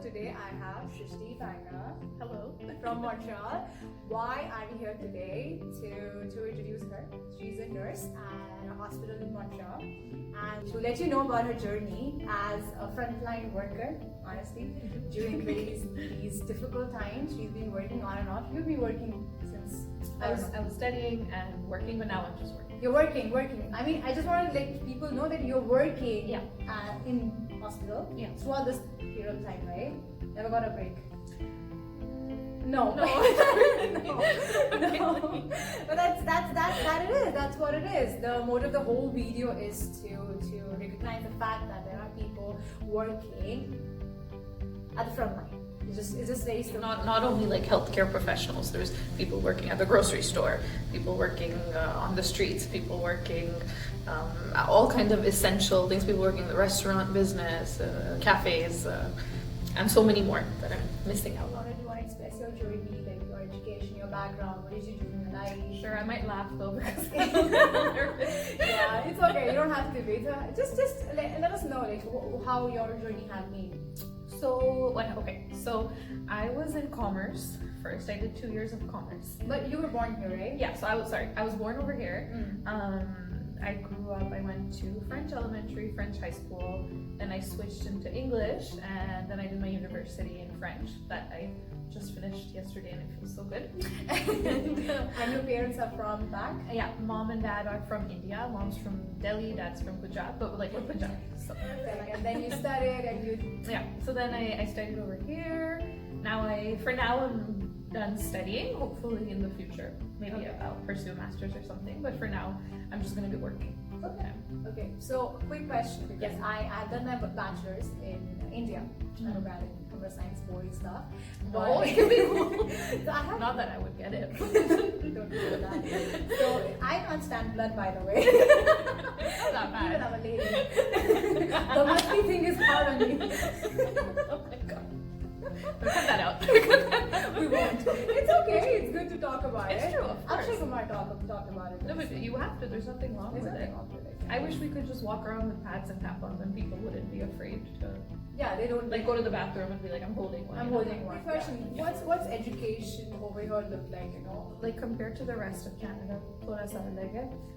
today I have Shrishtie Banga. Hello. From Montreal. Why I'm here today to introduce her. She's a nurse at a hospital in Montreal, and to let you know about her journey as a frontline worker. Honestly, during these difficult times, she's been working on and off. You've been working since I was studying and working, but now I'm just working. You're working. I mean, I just want to let people know that you're working. Yeah. In hospital. Yeah. Throughout this period of time, right? Never got a break. No. No. No. But that it is. That's what it is. The motive of the whole video is to recognize the fact that there are people working at the front line. It's just very simple. Not only like healthcare professionals. There's people working at the grocery store, people working on the streets, people working all kinds of essential things. People working in the restaurant business, cafes, and so many more that I'm missing out on. Do you want to express your journey, like your education, your background? What did you do in your life? Sure, I might laugh though because yeah, it's okay. You don't have to be. Just let us know like how your journey has been. So I was in commerce first. I did 2 years of commerce. But you were born here, right? Yeah, so I was born over here. I grew up, I went to French elementary, French high school, then I switched into English, and then I did my university in French that I just finished yesterday, and it feels so good. And your parents are from back? Yeah, mom and dad are from India. Mom's from Delhi, dad's from Punjab, but like we're Punjabi. So. And then you studied and you... Yeah, so then I studied over here. For now I'm done studying. Hopefully in the future, maybe I'll pursue a master's or something, but for now I'm just going to be working. Okay, so quick question, because I've done my bachelor's in India, undergrad in computer science, boring stuff. Oh, it can be cool. Not that I would get it. Don't do that. So I can't stand blood, by the way. Not that bad. Even I'm a lady. The musty thing is hard on me. Oh my god. Cut that out. We won't. It's okay. It's good to talk about it. It's true, of course. Akshay Kumar talked about it. No, but you have to. There's nothing wrong with it. I wish we could just walk around with pads and tampons and people wouldn't be afraid to. Yeah, they don't like go to the bathroom and be like, I'm holding one. I'm holding one. Question: what's education over here look like? You know, like compared to the rest of Canada,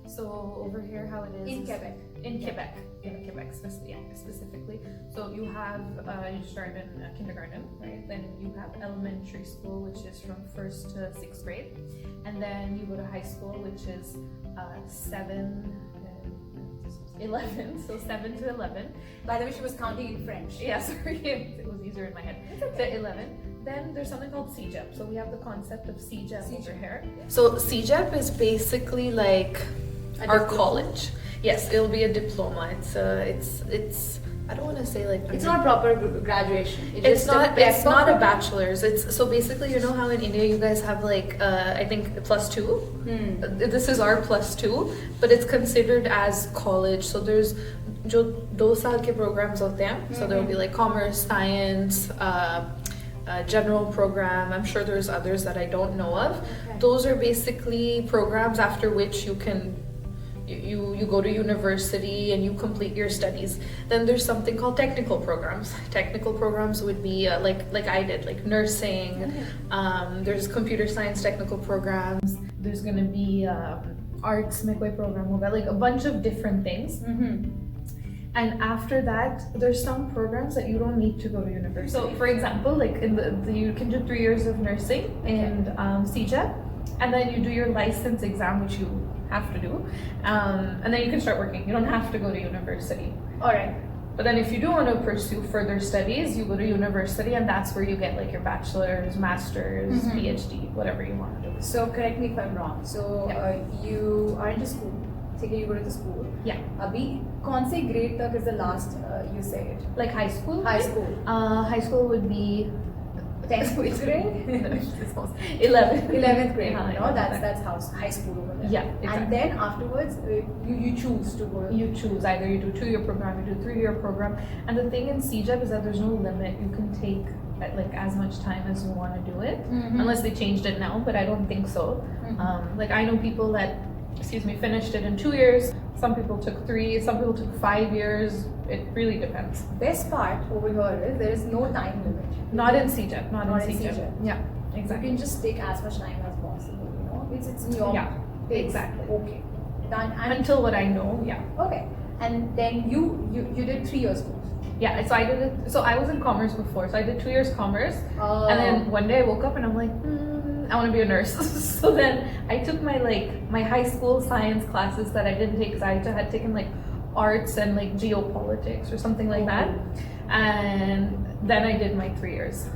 so over here how it is in Quebec. In Quebec specifically. So you have you start in kindergarten, right? Then you have elementary school, which is from 1st to 6th grade, and then you go to high school, which is 11, so 7 to 11. By the way, she was counting in French. Yeah, sorry, it was easier in my head. Okay. So 11. Then there's something called CEGEP. So we have the concept of CEGEP over here. Yeah. So CEGEP is basically like our college. Yes, it'll be a diploma. It's I don't want to say like it's not proper graduation. It's not a bachelor's. It's so basically, you know how in India you guys have like I think +2. This is our +2, but it's considered as college. So there's जो 2 साल के programs होते हैं. So there will be like commerce, science, general program. I'm sure there's others that I don't know of. Okay. Those are basically programs after which you can. You go to university and you complete your studies. Then there's something called technical programs. Technical programs would be like I did, like nursing. There's computer science technical programs. There's gonna be arts मेरे program होगा, like a bunch of different things. And after that, there's some programs that you don't need to go to university. So for example, like in you can do 3 years of nursing in CEGEP, and then you do your license exam, which you have to do, and then you can start working. You don't have to go to university. All right. But then if you do want to pursue further studies, you go to university, and that's where you get like your bachelor's, master's, PhD, whatever you want to do. So correct me if I'm wrong. So you are into school. Okay, you go to the school. Yeah. Abhi, kaun se grade tak is the last you said? Like high school? High school. High school would be 10th grade? 11th grade. No, that's high school over there. Yeah, exactly. And then afterwards, you choose to go. You choose either you do 2-year program, you do 3-year program, and the thing in CEGEP is that there's no limit. You can take like as much time as you want to do it, unless they changed it now, but I don't think so. Like I know people that finished it in 2 years, Some people took 3, some people took 5 years. It really depends. Best part over here is there is no time limit. Not in CJEP, not in CJEP. CJEP. Yeah, You exactly. can just take as much time as possible, you know. It's in your Yeah, pace. exactly. Okay. Done. And Until what I know, yeah. okay. And then you did 3 years course. Yeah, so I did it. So I was in commerce before, so I did 2 years commerce. Oh. And then one day I woke up and I'm like, I want to be a nurse. So then I took my high school science classes that I didn't take because I had taken like arts and like geopolitics or something like that. And then I did my 3 years.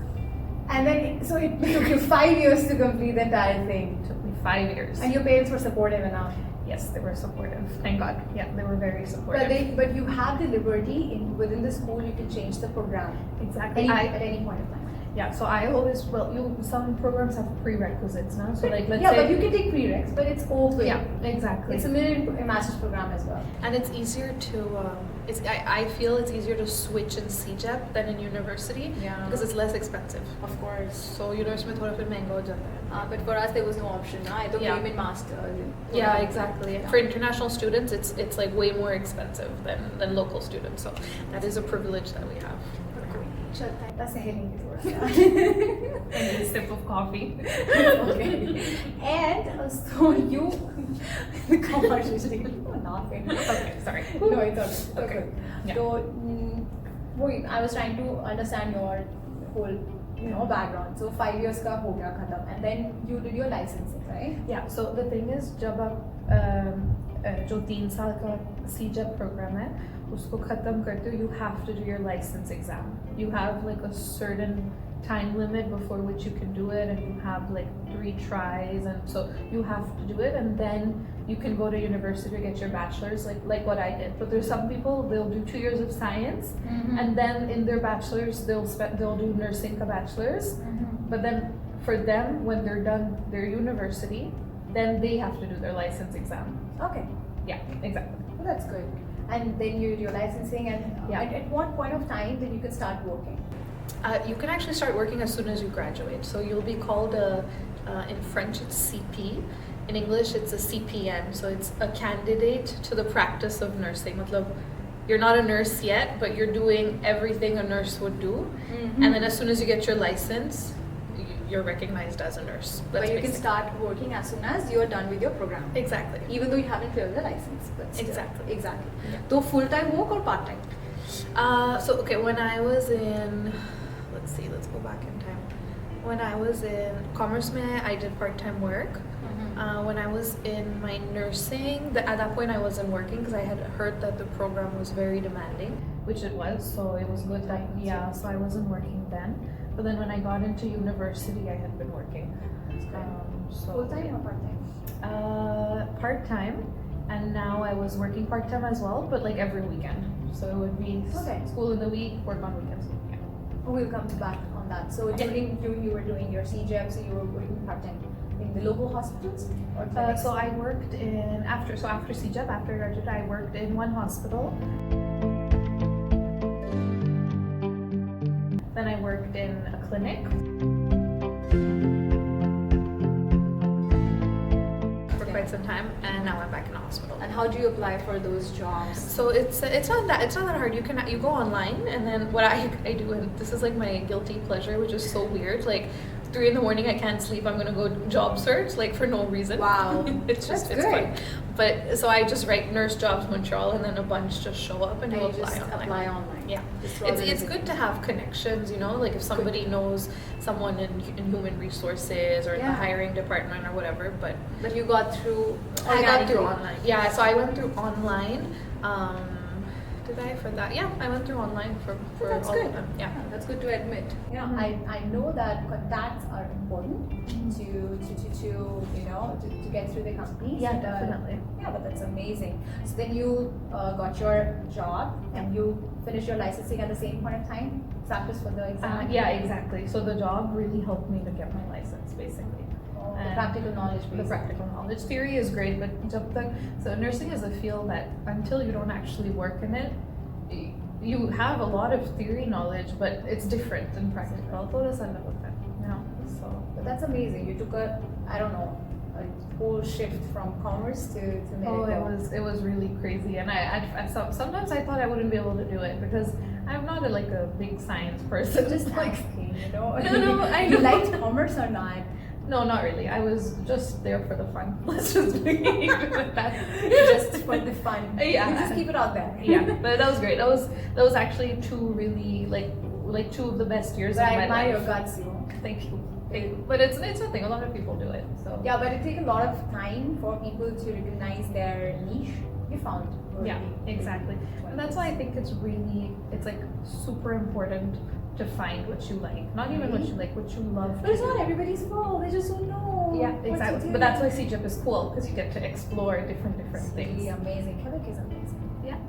And then so it took you 5 years to complete the entire thing. It took me 5 years. And your parents were supportive enough. Yes, they were supportive. Thank God. Yeah, they were very supportive. But you have the liberty within the school you can change the program Exactly. at any point of time. Yeah, so I always some programs have prerequisites now. So like let's yeah, say but you can take prereqs, but it's open. yeah, exactly. It's a master's program as well. And it's easier to I feel it's easier to switch in CJEP than in university Yeah. because it's less expensive. Of course. So university में थोड़ा फिर महंगा हो जाता है. But for us there was no option. I took Yeah. in masters. Yeah, exactly. Yeah. For international students, it's like way more expensive than local students. So that is a privilege that we have. चलता है दस second की I need a sip of coffee. Okay. And so you come on, Shrishtie. You're laughing. Okay, sorry. No, it's okay. It's Okay. okay. Yeah. So, I was trying to understand your whole background. So 5 years का हो गया खत्म, and then you did your licensing, right? Yeah, so the thing is जब आप जो 3 साल का CJEP program है उसको ख़त्म करते हो, you have to do your license exam. You have like a certain time limit before which you can do it, and you have like 3 tries, and so you have to do it, and then you can go to university to get your bachelor's, like what I did. But there's some people, they'll do 2 years of science, and then in their bachelor's they'll do nursing ka bachelor's, but then for them when they're done their university, then they have to do their license exam. Okay. Yeah, exactly. Well, that's good. And then you do your licensing, and Yeah. at what point of time then you can start working? You can actually start working as soon as you graduate. So you'll be called in French it's CP. In English it's a CPN. So it's a candidate to the practice of nursing. Matlab, you're not a nurse yet, but you're doing everything a nurse would do. And then as soon as you get your license, you're recognized as a nurse. But you can basic. start working as soon as you're done with your program. Exactly. Even though you haven't cleared the license. But still. Exactly. Yeah. So full-time work or part-time? So okay, when I was in, let's go back in time. When I was in commerce mein, I did part-time work. When I was in my nursing, at that point I wasn't working because I had heard that the program was very demanding, which it was. So it was good that so I wasn't working then. But then when I got into university, I had been working. So Full-time or part-time? Part-time, and now I was working part-time as well, but like every weekend. So it would be school in the week, work on weekends. Yeah. We'll come back on that. So during you were doing your CJEP, so you were working part-time in the local hospitals or clinics? So I worked after CJEP, after I graduated, I worked in one hospital. Then I worked in a clinic for quite some time, and now I'm back in a hospital. And how do you apply for those jobs? So it's not that hard. You go online, and then what I do, and this is like my guilty pleasure, which is so weird. Like 3 in the morning, I can't sleep. I'm gonna go job search like for no reason. Wow, it's that's it's good. fun. But so I just write nurse jobs Montreal, and then a bunch just show up, and you apply just online. apply online. Yeah, Just it's good to have connections. You know, like if somebody knows someone in human resources or in the hiring department or whatever. But you got through. I got through online. Yeah, so I went through online. Did I for that? Yeah, I went through online for That's all good. of them. Yeah. That's good to admit. Yeah, I know that contacts are important to get through the companies. Yeah, definitely. Yeah, but that's amazing. So then you got your job and you finished your licensing at the same point of time. Practice for the exam. Yeah, exactly. So the job really helped me to get my license, basically. The practical knowledge. The practical knowledge. Theory is great, but so nursing is a field that until you don't actually work in it, you have a lot of theory knowledge, but it's different than practical. So But that's amazing. You took a a whole shift from commerce to Oh, medical? it was really crazy, and sometimes I thought I wouldn't be able to do it because I'm not a big science person. Just like asking, you know. No, I You know. liked commerce or not? no, not really. I was just there for the fun. Let's just leave it with that. Just for the fun. Yeah. Just keep it out there. Yeah, but that was great. That was actually two really like two of the best years But of I my admire your life. guts, you know. Thank you. But it's a thing. A lot of people do it. So Yeah, but it takes a lot of time for people to recognize their niche. You found. yeah, already. exactly. And that's why I think it's like super important to find what you like. Not even what you like, what you love. But it's not everybody's fault. They just don't know. Yeah, what to exactly. do. But that's why CJIP is cool because you get to explore different It's things. really amazing. Quebec is amazing. Yeah.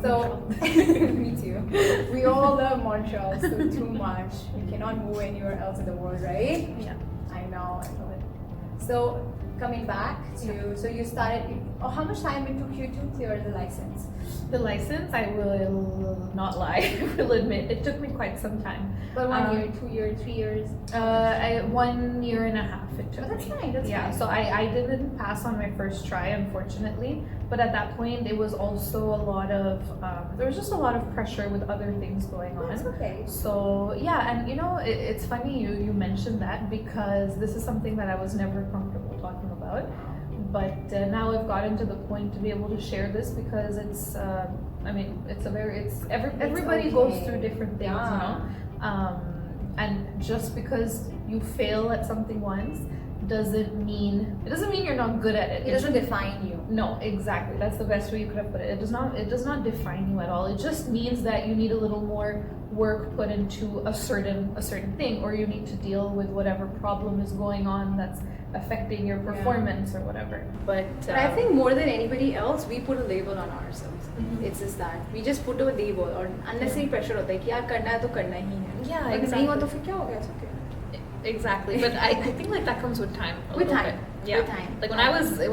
So, me too. We all love Montreal so too much. We cannot move anywhere else in the world, right? Yeah. I know it. So, coming back to, so you started, how much time it took you to clear the license? The license, I will not lie, I will admit, it took me quite some time. But 1 year, 2 years, 3 years? 1 year and a half it took Oh, that's me. fine, that's yeah, fine. so I didn't pass on my first try, unfortunately. But at that point, it was also a lot of, there was just a lot of pressure with other things going on. That's okay. So yeah, and you know, it's funny you mentioned that because this is something that I was never comfortable talking about. But now I've gotten to the point to be able to share this because it's, I mean, everybody goes okay. through different things, Yeah. you know. And just because you fail at something once doesn't mean you're not good at it. It doesn't define you. No, exactly. That's the best way you could have put it. It does not define you at all. It just means that you need a little more work put into a certain thing, or you need to deal with whatever problem is going on that's affecting your performance or whatever. But I think more than anybody else, we put a label on ourselves. Mhm. It's just that we just put a label और unnecessary pressure होता है कि यार करना है तो करना ही है. Yeah, अगर exactly. नहीं हुआ तो फिर क्या हो गया? It's okay. Exactly, but I think like that comes with time. A With little time. bit. Yeah. With time. Like when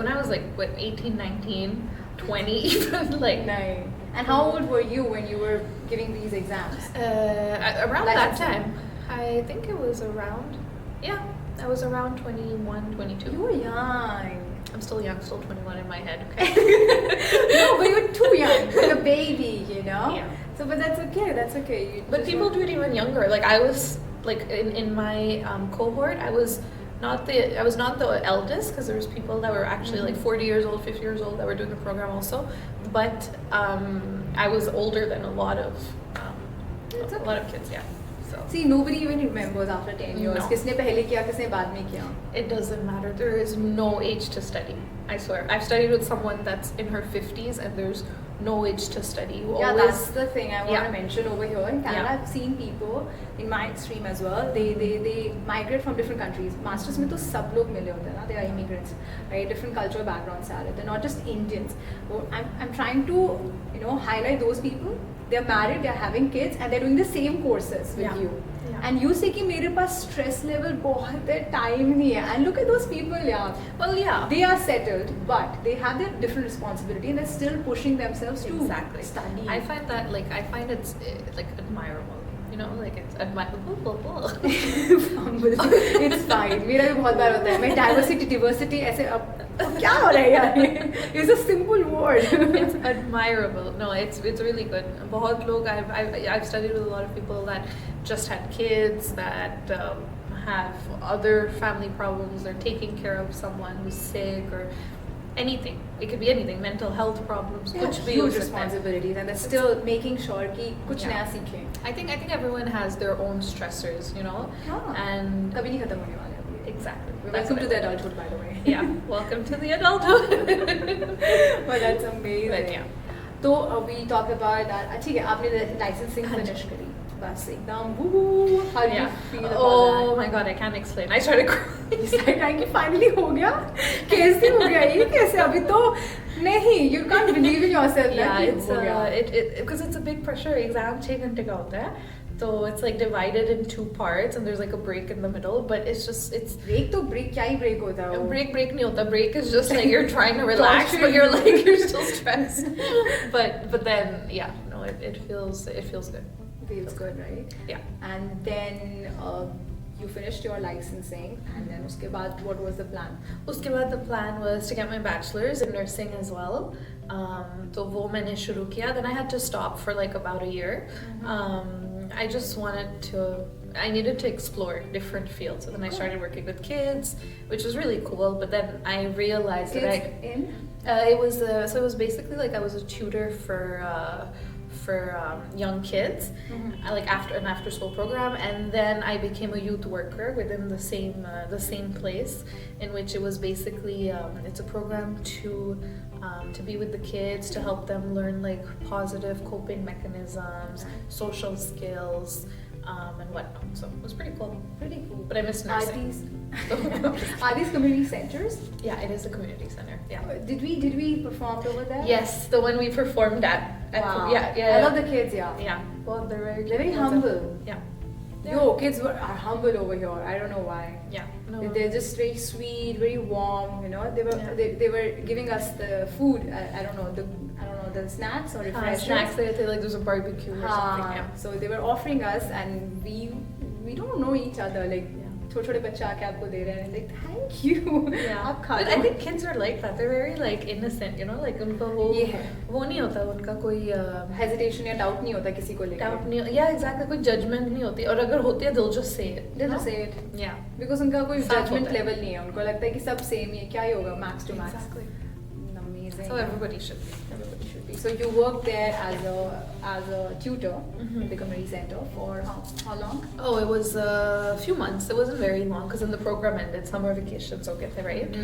I was like what 18, 19, 20 even like Nice. And how old were you when you were giving these exams? around that Licensing. time. I think it was around I was around 21, 22. You were young. I'm still young, still 21 in my head, okay? No, but you were too young, like a baby, you know. Yeah. So, but that's okay. That's okay. You But just people were- do it even younger. Like I was like in my cohort, I was not the eldest because there was people that were actually like 40 years old, 50 years old that were doing the program also. But I was older than a lot of It's a lot of kids. Yeah. So See, nobody even remembers after 10 years. No. किसने पहले किया, किसने बाद में किया. it doesn't matter. There is no age to study. I swear. I've studied with someone that's in her 50s, and there's no age to study. You Yeah, always that's the thing I want Yeah. to mention over here. In Canada, Yeah. I've seen people in my stream as well. They migrate from different countries. Masters में तो सब लोग मिले होते हैं ना. They are immigrants, right? Different cultural backgrounds are. They're not just Indians. I'm trying to highlight those people. They're married, they're having kids, and they're doing the same courses with Yeah. you. Yeah. And you say कि मेरे पास stress level बहुत है, time नहीं है. And look at those people, yeah. Well, yeah. They are settled, but they have their different responsibility, and they're still pushing themselves to Exactly. study. I find it's like admirable. You know, like it's admirable. It's fine. मेरा भी बहुत बार होता है. मैं diversity ऐसे अब क्या हो रहा है यार? It's a simple word. It's admirable. No, it's really good. बहुत लोग I've studied with a lot of people that just had kids that have other family problems. They're taking care of someone who's sick or anything. It could be anything. Mental health problems. They have कुछ भी हो huge सकता है. responsibilities, and they're still making sure कि कुछ Yeah. नया सीखें. I think everyone has their own stressors, you know. हाँ. And कभी नहीं खत्म होने वाले अभी. exactly. Welcome to the adulthood, by the way. Yeah. Welcome to the adulthood. But that's amazing. But yeah. तो we talked about that. ठीक है, आपने licensing finish करी. बस एकदम woo. How do you Yeah. feel about Oh my god, I can't explain. I started crying. It's like कि finally हो गया. कैसे हो गया ये? कैसे अभी तो नहीं. You can't believe in yourself. Yeah, कि it's हो गया. because it's a big pressure exam taken to go there. So it's like divided in 2 parts and there's like a break in the middle, but it's Break तो break क्या ही break होता है वो? break नहीं होता. Break is just like you're trying to relax but you're like you're still stressed. But then yeah, no, it feels good. Feels good, right? Yeah. And then you finished your licensing, and then uske baad, what was the plan? उसके बाद the plan was to get my bachelor's in nursing as well. तो वो मैंने शुरू किया. Then I had to stop for like about a year. I just I needed to explore different fields. So then I started working with kids, which was really cool. But then I realized it was basically like I was a tutor for young kids, like after an after school program, and then I became a youth worker within the same place, in which it was basically it's a program to be with the kids, to help them learn like positive coping mechanisms, social skills, and whatnot. So it was pretty cool. But I miss nursing. Are these community centers? Yeah, it is a community center. Yeah. Did we perform over there? Yes, the one we performed at. Wow. Yeah. I love the kids. Yeah. Well, they're very humble. Yeah. Yo, kids are humble over here. I don't know why. Yeah. No. They're just very sweet, very warm. You know, they were giving us the food. I don't know the snacks or refreshments. Snacks. They like there's a barbecue or something. Yeah. So they were offering us, and we don't know each other. Like छोटे बच्चे आके आपको दे रहे हैं, like thank you. आप खा लो. But I think kids are like that. They're very like innocent, you know, like उनका वो नहीं होता, उनका कोई hesitation या doubt नहीं होता किसी को लेकर. Doubt नहीं, yeah, exactly, कोई judgment नहीं होती, और अगर होती है they'll just say it. They'll just say it. Yeah. Because उनका कोई judgment level नहीं है, उनको लगता है कि सब same ही है, क्या ही होगा, max to max. Exactly. Amazing. So everybody should be. So you worked there as a tutor in the community center for how long? Oh, it was a few months. It wasn't very long because then the program ended, summer vacation, so get it right.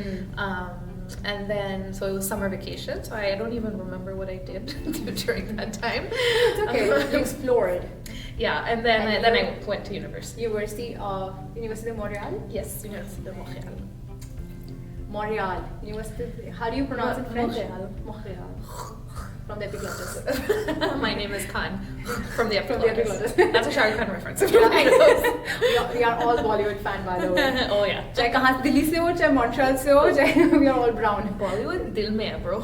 And then so it was summer vacation. So I don't even remember what I did during that time. It's okay. You explored. Yeah, and then I went to university. University of Montreal? Yes, University of Montreal. Montreal. University. How do you pronounce it in French? Montreal. From the Epiglottis. My name is Khan from the From the Epiglottis. Epiglottis. That's a Shah Rukh Khan reference. we are all Bollywood fan, by the way. Oh yeah. चाहे कहाँ दिल्ली से हो, चाहे Montreal से हो, चाहे we are all brown. Bollywood दिल में है, bro.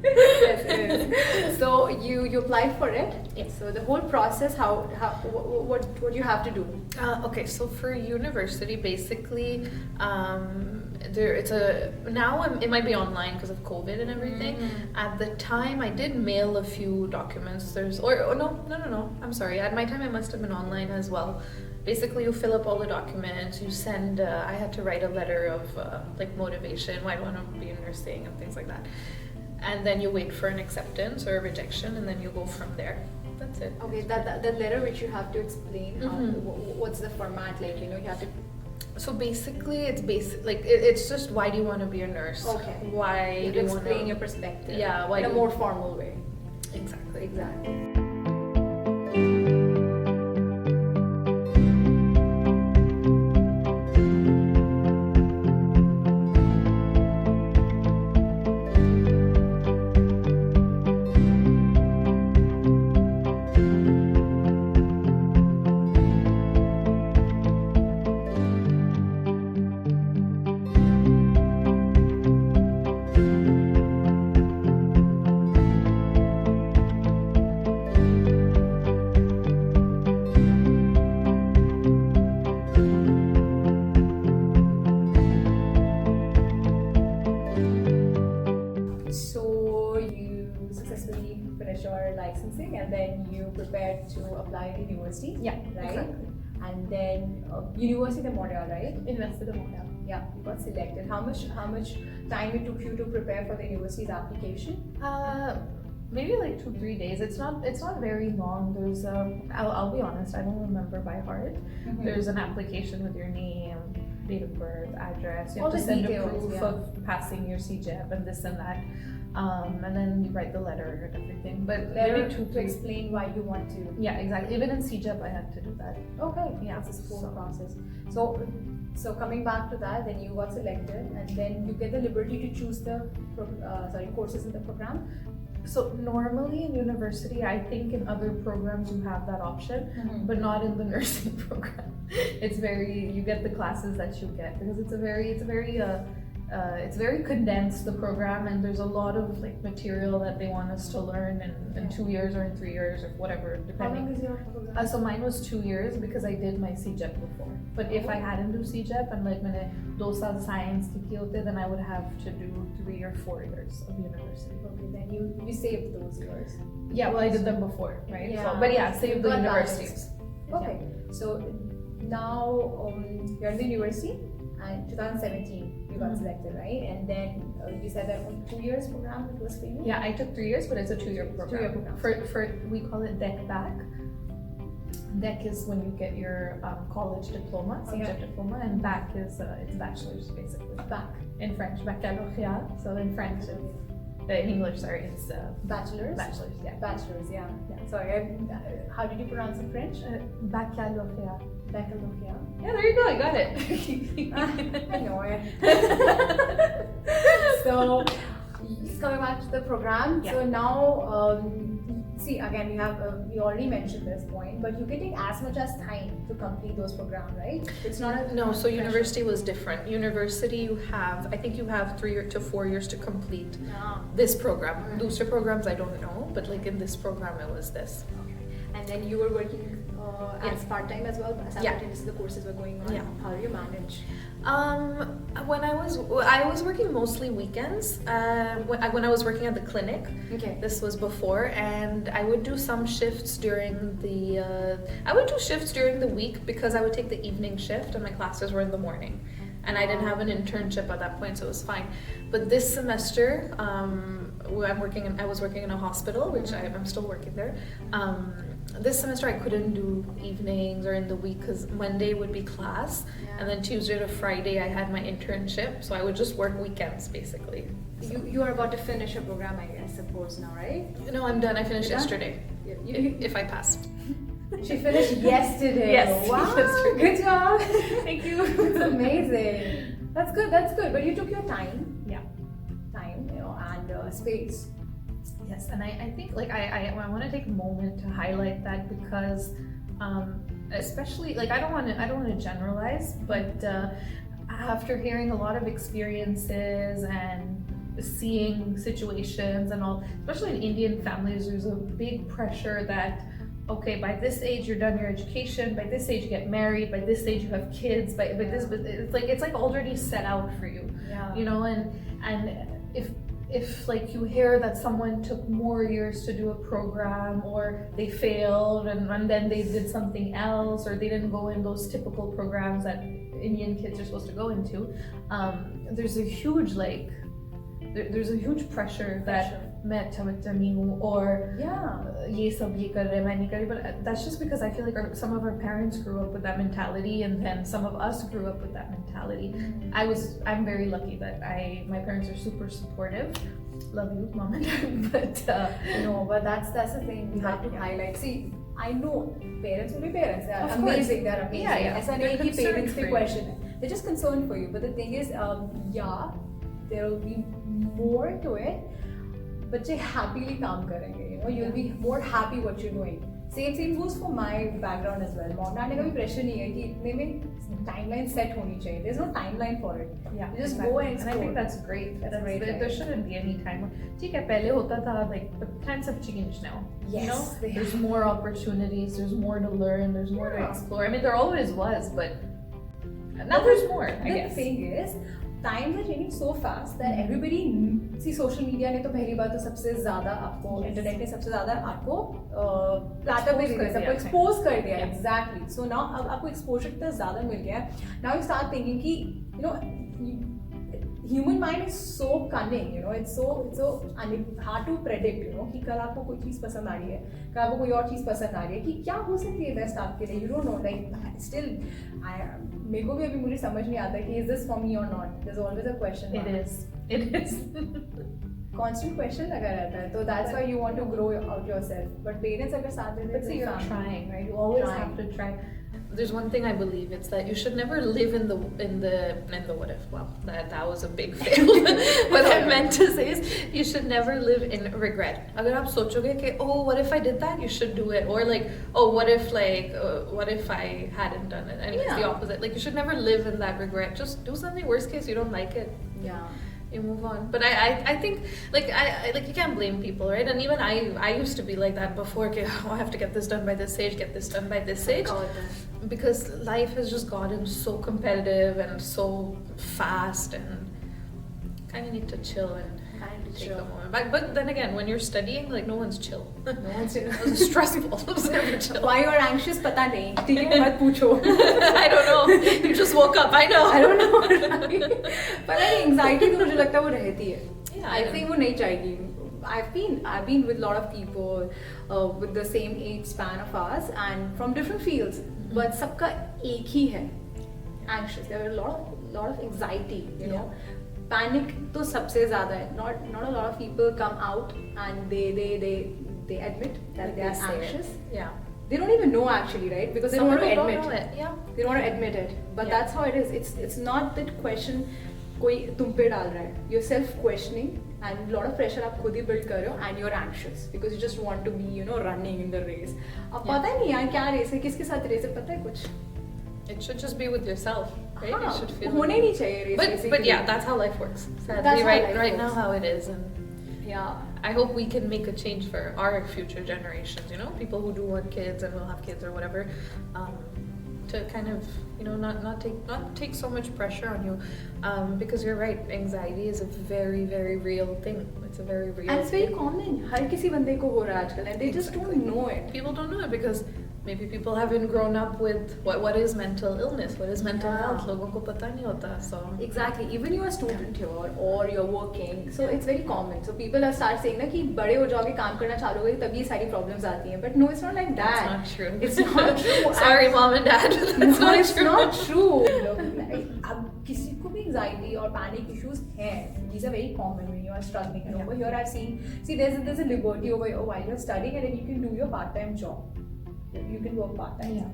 Yes, it is. So you applied for it. Yes. So the whole process, what you have to do? Okay, so for university, basically, it might be online because of COVID and everything. At the time, I did mail a few documents. No. I'm sorry. At my time, I must have been online as well. Basically, you fill up all the documents. You send. I had to write a letter of like motivation, why I want to be in nursing and things like that. And then you wait for an acceptance or a rejection, and then you go from there. That's it. Okay, that letter which you have to explain, what's the format like? You know, you have to. So basically, it's just why do you want to be a nurse? Okay. Why you do you want explain your perspective? Yeah. Why in a more formal way. Exactly. Licensing, and then you prepared to apply to university. Yeah, right. Exactly. And then University of Montreal, right? University of Montreal. Yeah, you got selected. How much time it took you to prepare for the university's application? Maybe like 2-3 days. It's not very long. There's I'll be honest, I don't remember by heart. There's an application with your name, date of birth, address. You have to send a proof of passing your CJEP and this and that. And then you write the letter and everything. But maybe to explain why you want to. Yeah, exactly. Even in CJEP, I had to do that. Okay. Yeah, it's a whole process. So coming back to that, then you got selected, and then you get the liberty to choose the courses in the program. So normally in university, I think in other programs you have that option, but not in the nursing program. You get the classes that you get because it's a very it's very condensed, the program, and there's a lot of like material that they want us to learn in 2 years or in 3 years or whatever, How depending. long is your program? So mine was 2 years because I did my CJEP before. But if I hadn't do CJEP and like मैंने 2 साल science की किए होते, then I would have to do 3 or 4 years of university. Okay, then you saved those years. Yeah, well I did them before, right? Yeah. So, but yeah, save the Got universities. Okay, so now you're in the university and 2017 you got selected, right? And then you said that on 2 years program it was for you? Yeah, I took 3 years, but it's a 2-year program. 2-year program. For we call it DEC back. DEC is when you get your college diploma, CJEP diploma, and back is it's bachelor's basically. Back. In French, baccalauréat. So in French, it's, in English, sorry, it's Bachelor's? bachelor's. Yeah. Bachelor's, yeah. Sorry, how did you pronounce it in French? Baccalauréat. Baccalaureate. Yeah, there you go. I got it. I know it. So, coming back to the program. Yeah. So now, see again, you already mentioned this point, but you can take as much as time to complete those programs, right? It's not a No, so university was different. University, I think you have 3 to 4 years to complete this program. Booster programs, I don't know, but like in this program, it was this. Okay. And then you were working as part-time as well, simultaneously the courses were going on. Yeah. How do you manage? When I was working mostly weekends. When I was working at the clinic. Okay. This was before, and I would do some shifts during the. I would do shifts during the week because I would take the evening shift, and my classes were in the morning, and I didn't have an internship at that point, so it was fine. But this semester, I was working in a hospital, which I'm still working there. This semester I couldn't do evenings or in the week because Monday would be class, and then Tuesday to Friday I had my internship, so I would just work weekends basically. You are about to finish your program, I suppose now, right? No, I'm done. I finished You're done? yesterday. If I passed. She finished yesterday. Yes, Wow. yesterday. Good job. Thank you. It's amazing. That's good. That's good. But you took your time. Yeah. Time, and space. Yes, and I think like I want to take a moment to highlight that because especially like I don't want to generalize, but after hearing a lot of experiences and seeing situations and all, especially in Indian families, there's a big pressure that okay, by this age you're done your education, by this age you get married, by this age you have kids, by this, but it's like already set out for you. Yeah. And if like you hear that someone took more years to do a program or they failed and then they did something else or they didn't go in those typical programs that Indian kids are supposed to go into, there's a huge there's a huge pressure that मैं अच्छा बच्चा नहीं हूँ or ये सब ये कर रहे मैं नहीं कर रही, but that's just because I feel like some of our parents grew up with that mentality and then some of us grew up with that mentality. I'm very lucky that my parents are super supportive. Love you, mom and dad. But no, but that's the thing we have to highlight. See, I know parents will be parents. They're Of amazing. course. They're amazing. Yeah. ऐसा नहीं कि parents पे question है. They're just concerned for you. But the thing is, there will be more to it. बच्चे happily काम करेंगे. You'll be more happy what you're doing. Same goes for my background as well. Mom dad ने कभी pressure नहीं है कि इतने में timeline set होनी चाहिए. There's no timeline for it. Yeah, you just exactly. go and explore. I think that's great. There shouldn't be any time. ठीक है पहले होता था like but times have changed now. Yes, there's more opportunities. There's more to learn. There's more to explore. I mean there always was, but now there's more. I guess. The thing is, times are changing so fast that everybody see social media ने तो पहली बात तो सबसे ज़्यादा आपको internet ने सबसे ज़्यादा आपको प्लेटफॉर्म पे दिया, सबको एक्सपोज कर दिया. Exactly. So now अब आपको एक्सपोजर इतना ज़्यादा मिल गया है. Now you start thinking कि human mind is so cunning, it's so hard to predict, कि कल आपको कोई चीज़ पसंद आ रही है, कल आपको कोई और चीज़ पसंद आ रही है, कि क्या हो सकती है बेस्ट आपके लिए. You don't know. Like still, मेरे को भी अभी मुझे समझ नहीं आता कि is this for me or not. There's always a question mark. It is. Constant question लगा रहता है. So that's why you want to grow out yourself. But parents अगर साथ देते हैं, But see, you're trying, right? You always have to try. there's one thing I believe, it's that you should never live in the what if. Well, that was a big fail. What I meant to say is you should never live in regret. अगर आप सोचोगे कि oh what if I did that, you should do it, or like oh what if I hadn't done it, and it's the opposite. Like you should never live in that regret. Just do something. Worst case, you don't like it. Yeah. You move on. But I think like I like you can't blame people, right? And even I used to be like that before. Okay, oh, I have to get this done by this age, get this done by this age, because life has just gotten so competitive and so fast, and kind of need to chill and take a moment. But then again, when you're studying, like no one's chill. No one's chill. It's stressful. It's never chill. Why you're anxious? पता नहीं. ठीक है, मत पूछो. I don't know. You just woke up. I know. I don't know. But anxiety तो मुझे लगता है वो रहती है. Yeah, I think वो नहीं चाहिए. I've been with a lot of people with the same age span of us and from different fields, but सबका एक ही है. Anxious. There are a lot of anxiety. You know. Panic तो सबसे ज़्यादा है. Not a lot of people come out and they admit that they are anxious. Yeah. They don't even know actually, right? Because they don't want to admit. Don't know it. Yeah. They don't want to admit it. But that's how it is. It's not that question कोई तुम पे डाल रहा है. You're self-questioning and a lot of pressure आप खुद ही build कर रहे हो and you're anxious because you just want to be running in the race. अब पता ही नहीं यार क्या रेस है, किसके साथ रेस है, पता है कुछ? It should just be with yourself, right? You should feel. होने नहीं चाहिए race. But yeah, that's how life works. Sadly, right now how it is, and yeah. I hope we can make a change for our future generations. People who do want kids and will have kids or whatever, to kind of not take so much pressure on you, because you're right. Anxiety is a very very real thing. It's a very real. And it's very common. हर किसी बंदे को हो रहा है आजकल, and they just don't know it. People don't know it because maybe people haven't grown up with what is mental illness, what is mental health. लोगों को पता नहीं होता. So exactly. Even you're a student here or you're working, so it's very common. So people start saying ना कि बड़े हो जाओगे, काम करना चालू होगे, तभी ये सारी problems आती हैं. But no, it's not like that. That's not true. It's not true. Sorry, mom and dad. That's no, not it's true. not true. अब किसी को भी anxiety or panic issues हैं. These are very common when you are struggling. And over here, I've seen. See, there's a liberty over here while you're studying, and then you can do your part-time job. You can work part-time. Yeah.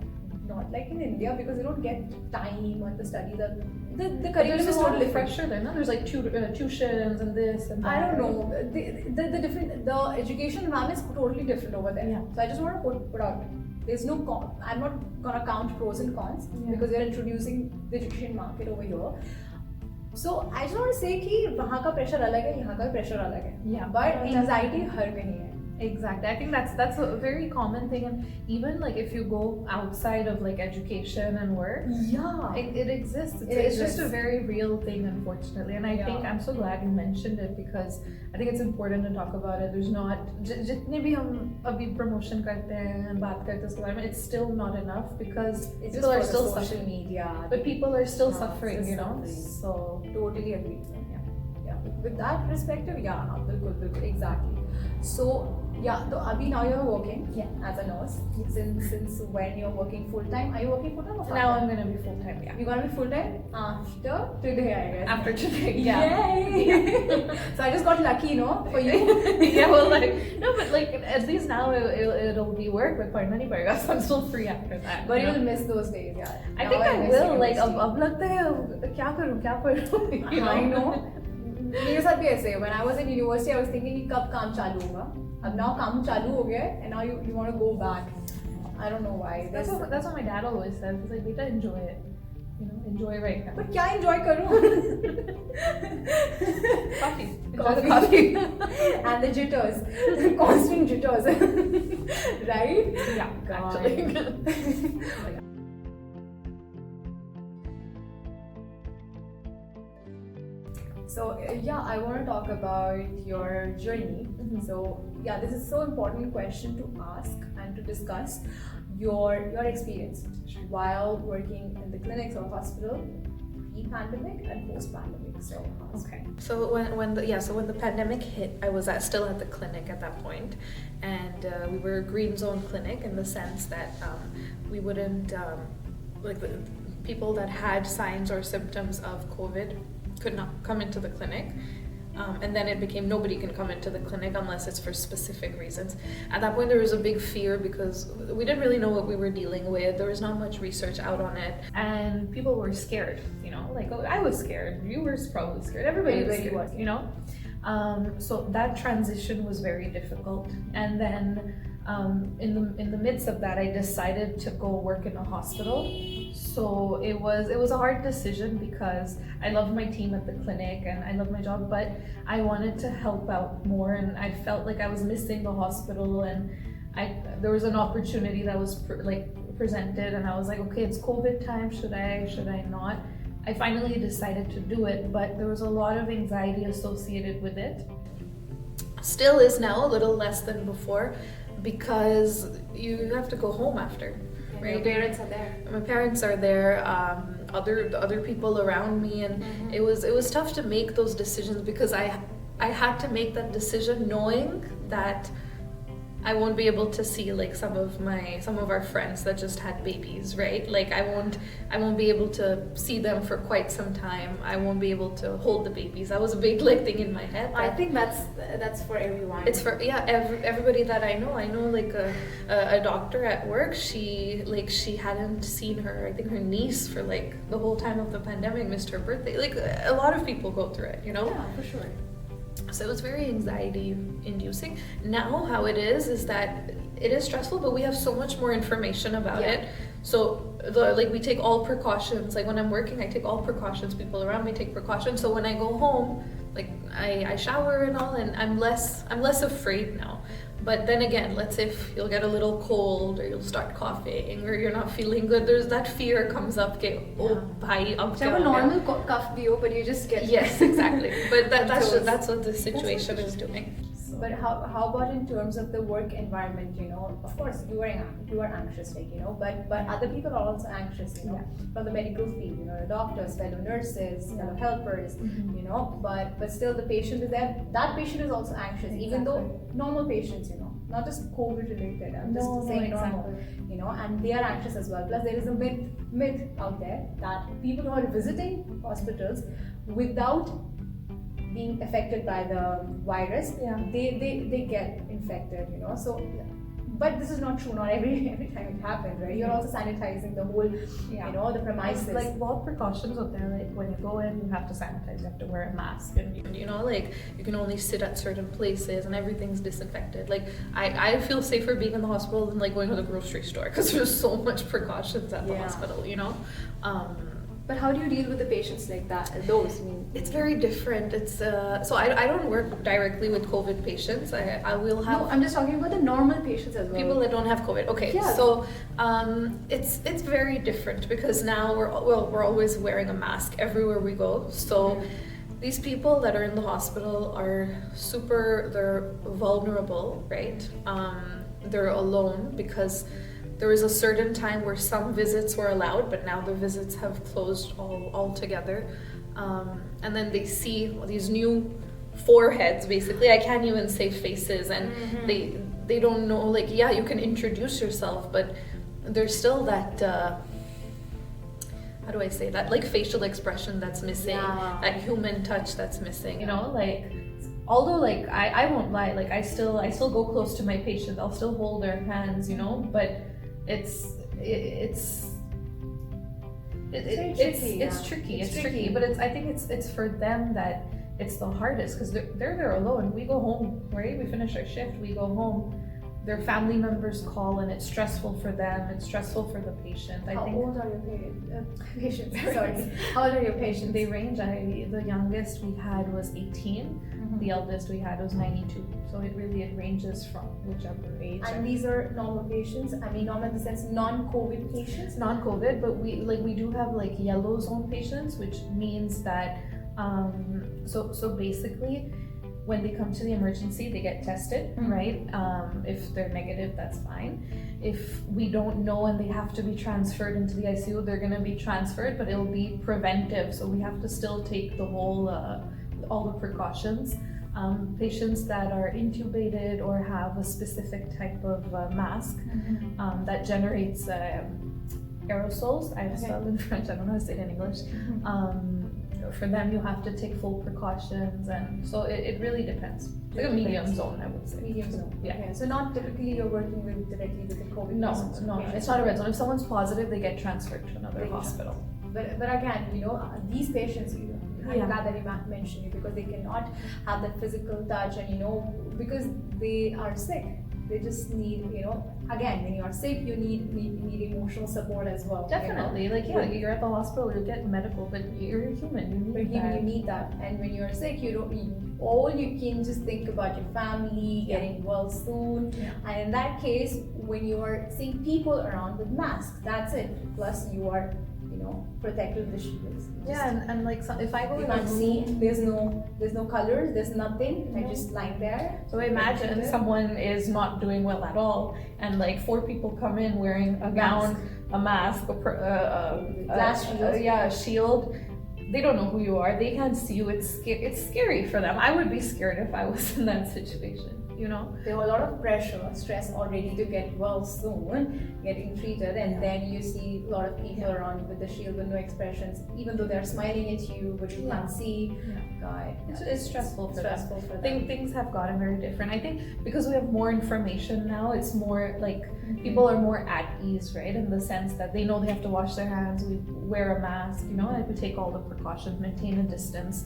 Not like in India because you don't get time on the studies. The curriculum is totally different. Pressure there, no? There's like tuitions and this and that. I don't know. The education environment is totally different over there. Yeah. So I just want to put out. There's no I'm not gonna count pros and cons because they're introducing the education market over here. So I just want to say कि वहाँ का pressure अलग है, यहाँ का pressure अलग है. Yeah. But anxiety हर कहीं है. Exactly. I think that's a very common thing, and even like if you go outside of like education and work, it exists. It's just a very real thing, unfortunately. And I think I'm so glad you mentioned it because I think it's important to talk about it. There's not जितने भी हम अभी promotion करते हैं, बात करते हैं इसके बारे में, it's still not enough because people are still social suffering. media. But people are still suffering, So totally agree. Yeah. With that perspective, बिल्कुल exactly. So so abhi now you're working as a nurse. Since when you're working full time? Are you working full time or part-time? now I'm gonna be full time. Yeah. You're gonna be full time after today, I guess. After today, Yay! So I just got lucky, for you. Yeah, well, but at least now it'll be work, but पढ़ना नहीं पड़ेगा, so I'm still free after that. But you'll miss those days, yeah. I think I will. Like अब लगता है क्या करूँ. I know. मेरे साथ भी ऐसे है. When I was in university, I was thinking कि कब काम चालू होगा. अब now काम चालू हो गया है, and now you want to go back. I don't know why. That's what my dad always says. He's like, "Beta, enjoy it. Enjoy right now." But क्या enjoy करूँ? Coffee. Enjoy the coffee. And the jitters, the constant jitters, right? Yeah, actually. So I want to talk about your journey. So this is so important question to ask and to discuss your experience while working in the clinics or hospital, pre-pandemic and post-pandemic. So okay. So when the pandemic hit, I was still at the clinic at that point, and we were a green zone clinic in the sense that we wouldn't the people that had signs or symptoms of COVID could not come into the clinic. And then it became nobody can come into the clinic unless it's for specific reasons. At that point, there was a big fear because we didn't really know what we were dealing with. There was not much research out on it. And people were scared, you know, like, oh, I was scared. You were probably scared. Everybody was scared, you know? So that transition was very difficult. And then in the midst of that, I decided to go work in a hospital. So it was a hard decision because I loved my team at the clinic and I loved my job, but I wanted to help out more, and I felt like I was missing the hospital, and there was an opportunity that was presented, and I was like, okay, it's COVID time, should I not? I finally decided to do it, but there was a lot of anxiety associated with it. Still is now, a little less than before, because you have to go home after, right? Your parents are there. My parents are there, other people around me, and it was tough to make those decisions because I had to make that decision knowing that I won't be able to see like some of our friends that just had babies, right? Like I won't be able to see them for quite some time. I won't be able to hold the babies. That was a big thing in my head. I think that's for everyone. It's for everybody that I know. I know like a doctor at work. She hadn't seen her niece for like the whole time of the pandemic. Missed her birthday. Like a lot of people go through it, you know. Yeah, for sure. So it was very anxiety inducing. Now how it is that it is stressful, but we have so much more information about it. So we take all precautions. Like when I'm working, I take all precautions. People around me take precautions. So when I go home, like I shower and all, and I'm less afraid now. But then again, let's say if you'll get a little cold or you'll start coughing or you're not feeling good, there's that fear comes up. Bhai, ab have a normal cough bhi ho, but you just get yes, exactly. But that's what the situation is doing. But how about in terms of the work environment? You know, of course you are anxious, like, you know, but other people are also anxious, you know, from the medical field, you know, the doctors, fellow nurses, fellow helpers, you know, but still the patient is there. That patient is also anxious, even though normal patients, you know, not just COVID related. I'm just saying normal, you know, and they are anxious as well. Plus there is a myth out there that people who are visiting hospitals without being affected by the virus, they get infected, you know. So, but this is not true. Not every time it happens, right? You're also sanitizing the whole, you know, the premises. Like what precautions out there? Like when you go in, you have to sanitize. You have to wear a mask, and you know, like you can only sit at certain places, and everything's disinfected. Like I feel safer being in the hospital than like going to the grocery store because there's so much precautions at the hospital, you know. But how do you deal with the patients like that? Those, I mean, it's very different. It's so I don't work directly with COVID patients. I will have. No, I'm just talking about the normal patients as well. People that don't have COVID. Okay, so it's very different because now we're always wearing a mask everywhere we go. So these people that are in the hospital are they're vulnerable, right? They're alone because there was a certain time where some visits were allowed, but now the visits have closed altogether. And then they see these new foreheads, basically. I can't even say faces, and they don't know, like, yeah, you can introduce yourself, but there's still that, how do I say that, like facial expression that's missing, that human touch that's missing, you know, like, although like I won't lie, like I still go close to my patient, I'll still hold their hands, you know, but it's tricky, but I think it's for them that it's the hardest because they're there alone. We go home, right? We finish our shift, we go home. Their family members call, and it's stressful for them. It's stressful for the patient. How old are your patients? Sorry. How old are your patients? They range. The youngest we had was 18. The eldest we had was 92. So it ranges from whichever age. And these are normal patients. I mean, normal in the sense non-COVID patients. Non-COVID, but we do have like yellow zone patients, which means that so basically, when they come to the emergency, they get tested, right? If they're negative, that's fine. If we don't know and they have to be transferred into the ICU, they're going to be transferred, but it'll be preventive. So we have to still take the whole, all the precautions. Patients that are intubated or have a specific type of mask that generates aerosols. I spelled in French, I don't know how to say it in English. for them you have to take full precautions, and so it really depends. It's like a medium zone, I would say. Medium zone. Yeah. Okay. So not typically you're working with directly with the COVID No, patients. no, patients. it's not a red zone. If someone's positive, they get transferred to another They get hospital. But again, these patients, I'm Yeah. glad that you mentioned it, because they cannot have that physical touch, and because they are sick. They just need, again, when you are sick, you need emotional support as well. Definitely, like you're at the hospital, you get medical, but you're a human. You need that. You need that, and when you're sick, all you can just think about your family getting well soon. Yeah. And in that case, when you are seeing people around with masks, that's it. Plus, you are protected with the shields. Yeah, and like if I go You in a can't see. room, There's no colors. There's nothing. They're just lying there. so imagine someone is not doing well at all, and like 4 people come in wearing a gown, a mask, Glass shield. a shield. They don't know who you are. They can't see you. It's scary for them. I would be scared if I was in that situation. There was a lot of pressure, stress already to get well soon, getting treated, and then you see a lot of people around with the shield with no expressions, even though they're smiling at you, but you can't see. God, It's stressful for them. for them. Things have gotten very different. I think because we have more information now, it's more like people are more at ease, right? In the sense that they know they have to wash their hands, we wear a mask, and we take all the precautions, maintain a distance.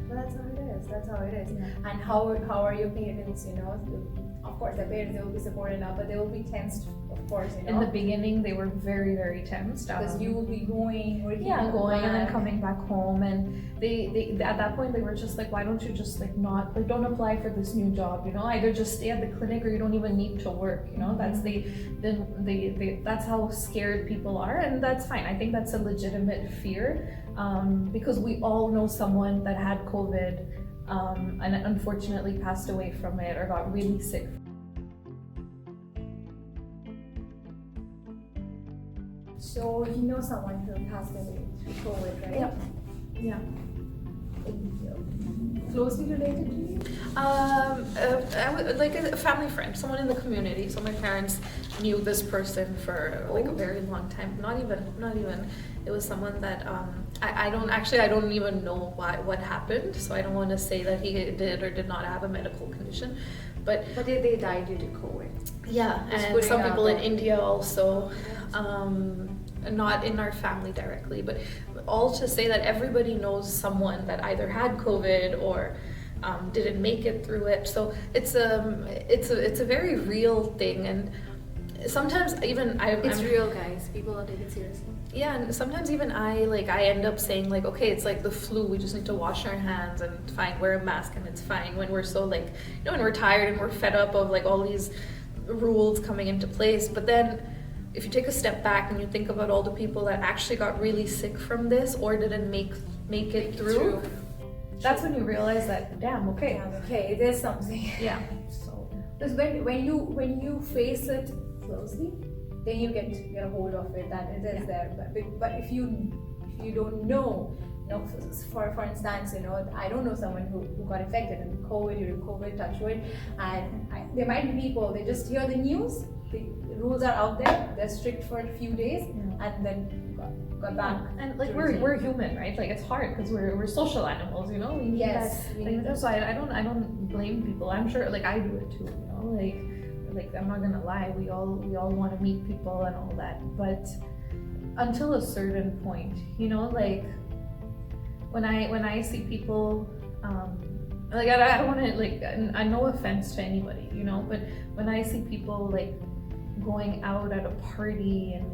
But that's how it is. That's how it is. Yeah. And how are your parents? Of course, their parents, they will be supportive now, but they will be tensed, of course. In the beginning, they were very, very tensed. Because you will be going, working, going and then coming back home, and they at that point they were just like, why don't you just don't apply for this new job? Either just stay at the clinic or you don't even need to work. That's how scared people are, and that's fine. I think that's a legitimate fear. Because we all know someone that had COVID and unfortunately passed away from it or got really sick. So you know someone who passed away through COVID, right? Yeah. Closely related to you? I would like a family friend, someone in the community. So my parents knew this person for like a very long time. Not even. It was someone that I don't even know what happened. So I don't want to say that he did or did not have a medical condition, but they died due to COVID. Yeah, and some people in India also. Not in our family directly, but all to say that everybody knows someone that either had COVID or didn't make it through it. So it's a very real thing, and sometimes even It's real, guys. People don't take it seriously. Yeah, and sometimes even I end up saying like, okay, it's like the flu. We just need to wash our hands and wear a mask and it's fine. When we're so when we're tired and we're fed up of like all these rules coming into place, but then if you take a step back and you think about all the people that actually got really sick from this or didn't make it through, that's when you realize that, damn, okay, it is something. Yeah. So, because when you face it closely, then you get a hold of it that it is there. But if you don't know, for instance, I don't know someone who got affected in COVID, touch wood, and there might be people, they just hear the news, the rules are out there, they're strict for a few days, and then got back. And like we're human, right? Like it's hard because we're social animals, we need that. So I don't blame people. I'm sure like I do it too, like I'm not gonna lie, we all want to meet people and all that, but until a certain point, like when I see people, like I don't want to like, no offense to anybody, but when I see people like going out at a party and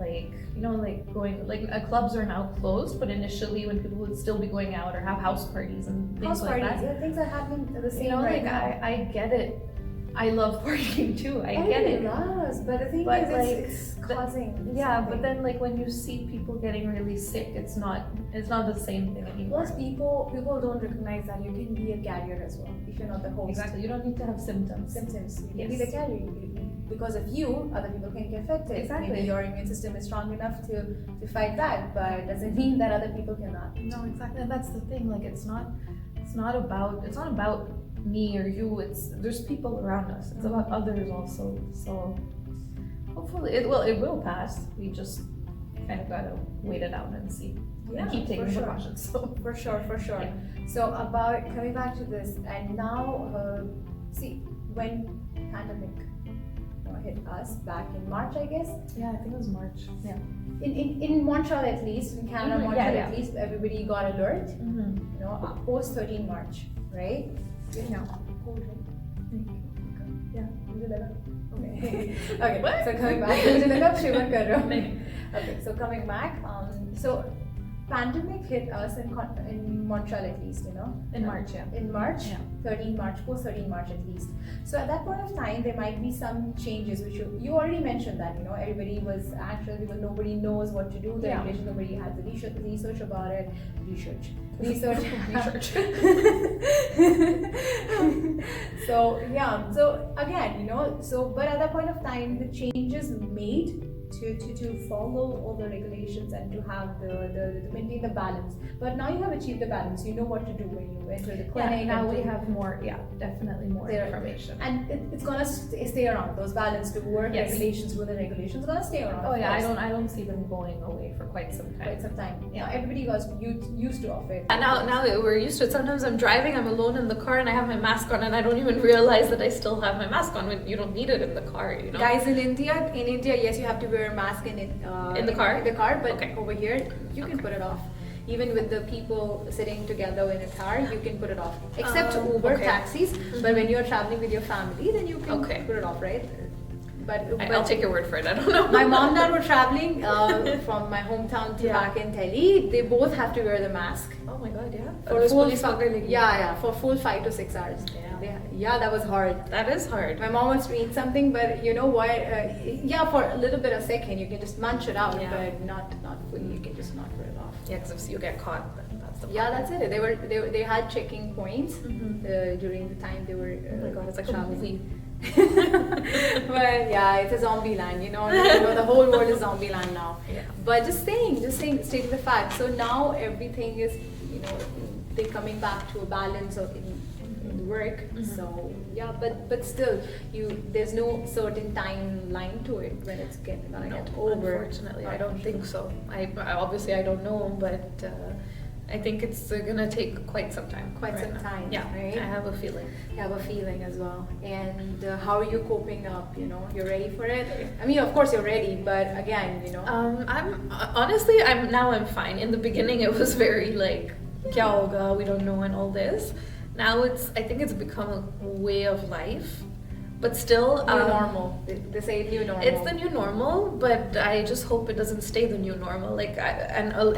going clubs are now closed, but initially when people would still be going out or have house parties and things like that. Yeah, things are happening the same right now. I get it. I love partying too. I get it. But the thing is, it's causing. Yeah, but then like when you see people getting really sick, it's not the same thing anymore. Plus, people don't recognize that you can be a carrier as well if you're not the host. Exactly. You don't need to have symptoms. You can be the carrier. Because of you, other people can get affected. Exactly. Maybe your immune system is strong enough to fight back, but it doesn't mean that other people cannot. No, exactly. And that's the thing. Like it's not about me or you. There's people around us. It's about others also. So hopefully it will pass. We just kind of gotta wait it out and see. Yeah, And keep taking for sure. precautions. So. For sure. Yeah. So about coming back to this, and now, see, when pandemic hit us back in March, I guess. Yeah, I think it was March. Yeah. In Montreal at least, in Canada, Montreal yeah. at least, everybody got alert. Mm-hmm. You know, post 13 March, right? Yeah. Cool, right? Yeah. Okay. Okay. So coming back, मुझे लगा आप शिवर कर रहे हो. Okay. So coming back, so pandemic hit us in Montreal at least, you know. In March, yeah. In March, Yeah. 13 March, post 13 March at least. So at that point of time, there might be some changes which you already mentioned that, you know, everybody was anxious because nobody knows what to do. The Yeah. regulation, nobody has the research about it. Research. So yeah, so again, you know, so but at that point of time, the changes made to follow all the regulations and to have the maintain the balance. But now you have achieved the balance. You know what to do when you enter the clinic. Yeah, now and we to- have more, definitely more there- information. and it's gonna stay around. Those balance to work Yes. regulations with the regulations gonna stay around. Oh of yeah, course, I don't see them going away for quite some time. quite some time. Yeah. Now everybody got used to of it. And now we're used to it. Sometimes I'm driving, I'm alone in the car, and I have my mask on, and I don't even realize that I still have my mask on. When you don't need it in the car, you know. Guys, in India, yes, you have to wear a mask in In the car? In the car, but Okay. over here, you can put it off. Even with the people sitting together in a car, you can put it off. Except Uber, okay. taxis. But when you're traveling with your family, then you can Okay. put it off, right? But I'll take your word for it. I don't know. my mom and dad were traveling from my hometown to Yeah. back in Delhi. They both have to wear the mask. Oh my god, yeah. For Those full police pagad yeah, for full 5 to 6 hours. Yeah, that was hard. That is hard. My mom wants to eat something, but you know what? Yeah, for a little bit a second, you can just munch it out, Yeah. but not fully. You can just not put it off. Yeah, because if you get caught, that's the Yeah, problem. that's it. They had checking points Mhm. during the time they were. Oh my god, it's like a traveling. movie. But yeah, it's a zombie land. You know, the whole world is zombie land now. Yeah. But just saying, stating the fact. So now everything is, you know, they're coming back to a balance of in work. Mhm. So yeah, but still, there's no certain timeline to it when it's gonna No, get over. unfortunately, I don't think so. I obviously I don't know, but I think it's gonna take quite some time. Quite right some now. time, Yeah, right? I have a feeling. I have a feeling as well. And how are you coping up? You know, you're ready for it. I mean, of course you're ready, but again, you know. I'm honestly, I'm fine. In the beginning, it was very like, kya hoga, we don't know, and all this. Now I think it's become a way of life, but still New normal. They say new normal. It's the new normal, but I just hope it doesn't stay the new normal. Like,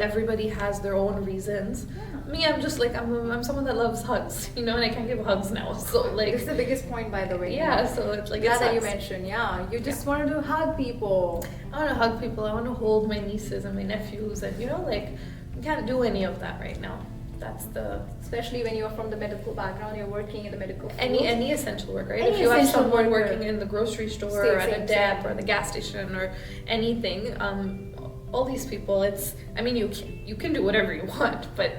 everybody has their own reasons. Yeah. Me, I'm just like I'm someone that loves hugs, you know, and I can't give hugs now. So like, This is the biggest point, by the way. yeah. So it's like Glad it that you sucks. mentioned. Yeah, you just wanted to hug people. I want to hug people. I want to hold my nieces and my nephews, and you know, like, you can't do any of that right now. That's the Especially when you're from the medical background, you're working in the medical field. any essential work, right? Any If you have essential someone worker. working in the grocery store Same, or at same, a dep same. or the gas station or anything, all these people, you can do whatever you want, but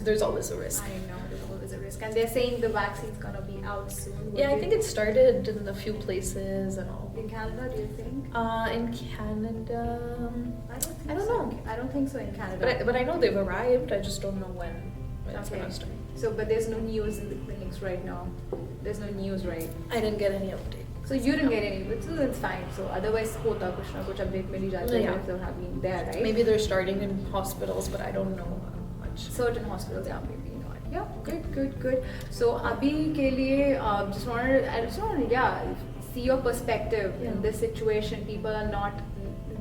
there's always a risk. I know there's always a risk, and they're saying the vaccine's gonna be out soon. Yeah, I think it started in a few places and all. in Canada. Do you think? In Canada, I don't so. know. I don't think so in Canada. but I know they've arrived. I just don't know when it's Okay. gonna start. So, but there's no news in the clinics right now. There's no news, right? I didn't get any update. So you didn't get any, but so it's fine. So otherwise, hota kuch na kuch update mil hi jata hai Yeah. if they have been there, right? Maybe they're starting in hospitals, but I don't know much. Certain hospitals, yeah, maybe not. Yeah, good. So abhi ke liye, I just wanted, see your perspective Yeah. in this situation. People are not,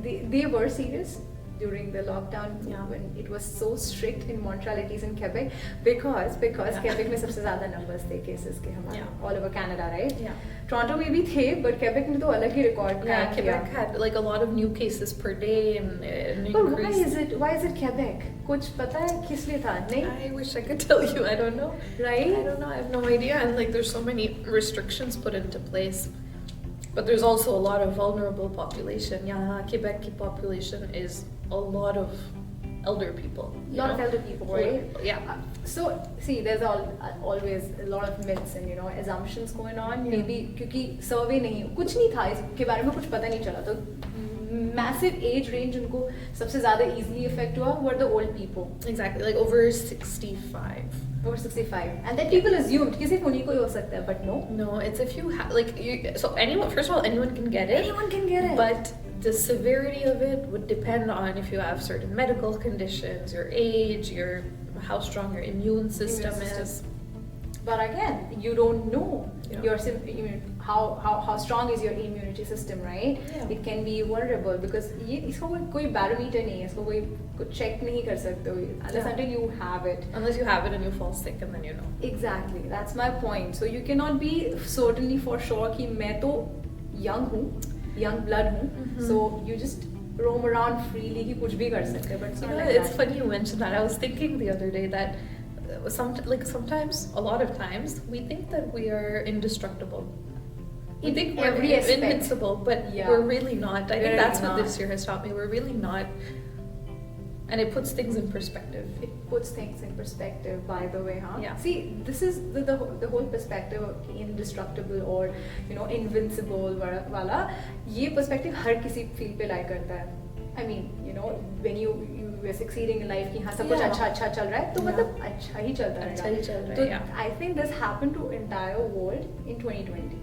they were serious during the lockdown when it was so strict in Montreal, at least in Quebec, because Quebec में सबसे ज़्यादा numbers थे cases के हमारे all over Canada, right? Yeah. Toronto में भी थे, but Quebec ने तो अलग ही record Yeah, किया. Quebec had like a lot of new cases per day and But increase. why is it Quebec? कुछ पता है किस लिए था? नहीं? I wish I could tell you. I don't know. Right? I don't know. I have no idea. And like, there's so many restrictions put into place. But there's also a lot of vulnerable population. Yeah, Quebec population is a lot of elder people. A lot of elder people, right? Yeah. So see, there's always a lot of myths and assumptions going on. Yeah. Maybe क्योंकि survey नहीं कुछ नहीं था इसके बारे में कुछ पता नहीं चला तो massive age range उनको सबसे ज़्यादा easily affect हुआ were the old people. Exactly, like over 65. Over 65. And then people assumed कि सिर्फ उन्हीं को ही हो सकता है, but no. No, it's if you have, like, so anyone, first of all, anyone can get it. Anyone can get it. But the severity of it would depend on if you have certain medical conditions, your age, how strong your immune system is. But again, you don't know Yeah. how strong is your immunity system, right? Yeah. It can be vulnerable because इसका कोई barometer नहीं है, इसको कोई check नहीं कर सकते हो unless until you have it. Unless you have it and you fall sick and then you know. Exactly, that's my point. So you cannot be certainly for sure कि मैं तो young हूँ, young blood हूँ, so you just roam around freely कि कुछ भी कर सकते हैं, but it's not like It's that. funny you mentioned that. I was thinking the other day that sometimes, a lot of times, we think that we are indestructible. We In think we're every aspect. invincible, but Yeah. we're really not. I We're think that's not. what this year has taught me. We're really not. And it puts things in perspective. It puts things in perspective, by the way, huh? Yeah. See, this is the whole perspective of indestructible or invincible वाला. ये perspective हर किसी field पे lie करता है. I mean, when you are succeeding in life कि हाँ सब कुछ अच्छा चल रहा है, तो मतलब अच्छा ही चलता रहेगा. अच्छा ही चल रहा है, तो yeah. I think this happened to entire world in 2020.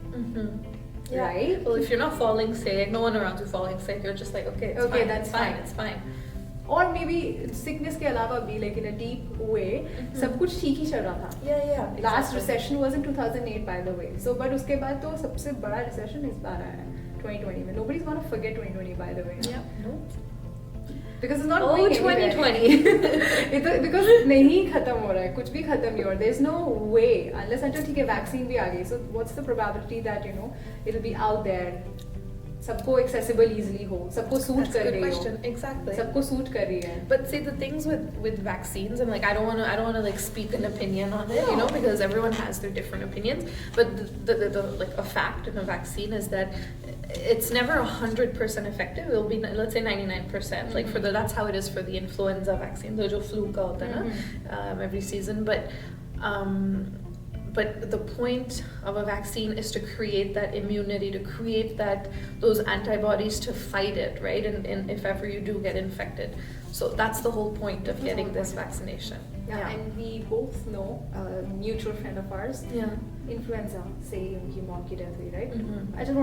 Yeah. Right? Well, if you're not falling sick, no one around you falling sick, you're just like, okay, it's Okay, fine, that's it's fine, fine. it's fine. Or maybe sickness के अलावा भी like in a deep way, सब कुछ ठीक ही चल रहा था. Yeah. Last recession was in 2008, by the way. So, but उसके बाद तो सबसे बड़ा recession इस बार आया है 2020 में. Nobody's gonna forget 2020, by the way. Yeah. No. Because it's not Oh, going 2020. because नहीं खत्म हो रहा है, कुछ भी खत्म नहीं हो रहा. There's no way unless until ठीक है vaccine भी आ गई. So what's the probability that it'll be out there? सबको accessible easily हो, सबको suit That's a कर good रही हो. question. Exactly. सबको suit कर रही है. But see, the things with vaccines, and like I don't want to like speak an opinion on it, No. because everyone has their different opinions. But the like a fact in a vaccine is that it's never 100% effective. It'll be, let's say, 99%. Like that's how it is for the influenza vaccine. The jo flu ka hota hai na, every season. But the point of a vaccine is to create that immunity, to create those antibodies to fight it, right? And if ever you do get infected. So that's the whole point of getting this vaccination. Yeah, and we both know a mutual friend of ours, Yeah. influenza से उनकी mom की death हुई, right? Mhm. I just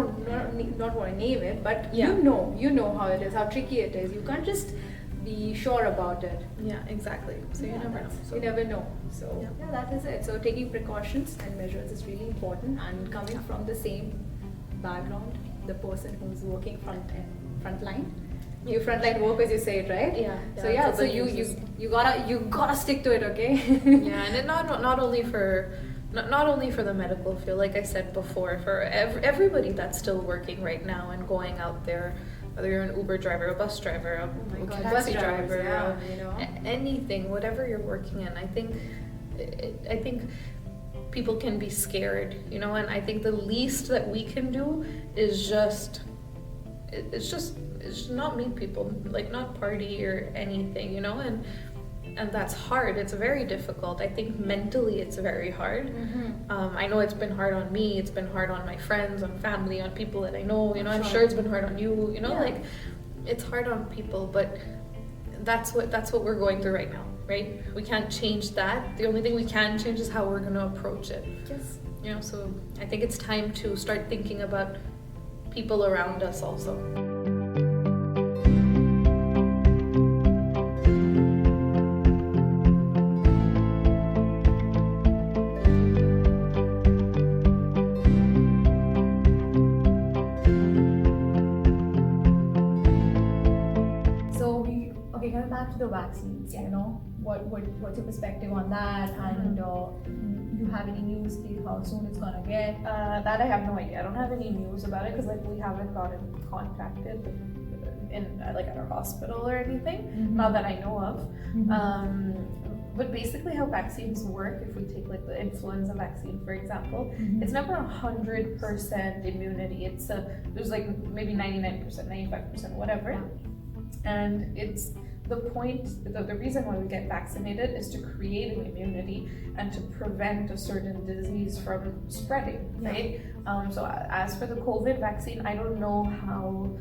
not want to name it, but Yeah. you know how it is, how tricky it is. You can't just be sure about it. Yeah, exactly. So you never know. So You never know. So Yeah. that is it. So taking precautions and measures is really important, and coming from the same background, the person who's working front line. You frontline workers, you say it, right? Yeah. So that's so what the news you gotta stick to it, okay? yeah, and it not only for the medical field, like I said before, for everybody that's still working right now and going out there, whether you're an Uber driver, a bus driver, a my God, taxi bus driver, drivers, yeah, anything, whatever you're working in, I think people can be scared, and I think the least that we can do is just not meet people, like not party or anything, and that's hard. It's very difficult. I think mentally it's very hard. I know it's been hard on me, it's been hard on my friends, on family, on people that I know, I'm sure it's been hard on you, like it's hard on people, but that's what we're going through right now, right? We can't change that. The only thing we can change is how we're going to approach it. Yes. So I think it's time to start thinking about people around us also. Coming back to the vaccines, what's your perspective on that, and you have any news how soon it's gonna get? That I have no idea. I don't have any news about it because we haven't gotten contacted at our hospital or anything, not that I know of. But basically how vaccines work, if we take the influenza vaccine for example, it's never 100% immunity. It's there's maybe 99%, 95%, whatever. And it's the point, the reason why we get vaccinated is to create an immunity and to prevent a certain disease from spreading, right? So as for the COVID vaccine, I don't know how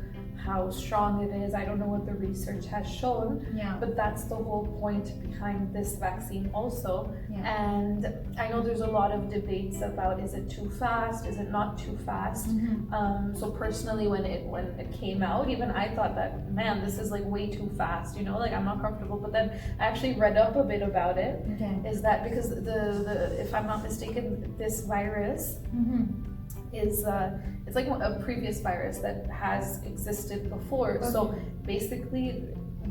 how strong it is. I don't know what the research has shown. Yeah. But that's the whole point behind this vaccine also. Yeah. And I know there's a lot of debates about, is it too fast, is it not too fast? So personally, when it came out, even I thought that, man, this is like way too fast, you know, like I'm not comfortable. But then I actually read up a bit about it. Okay. Is that because the if I'm not mistaken, this virus is it's like a previous virus that has existed before. Okay. So basically,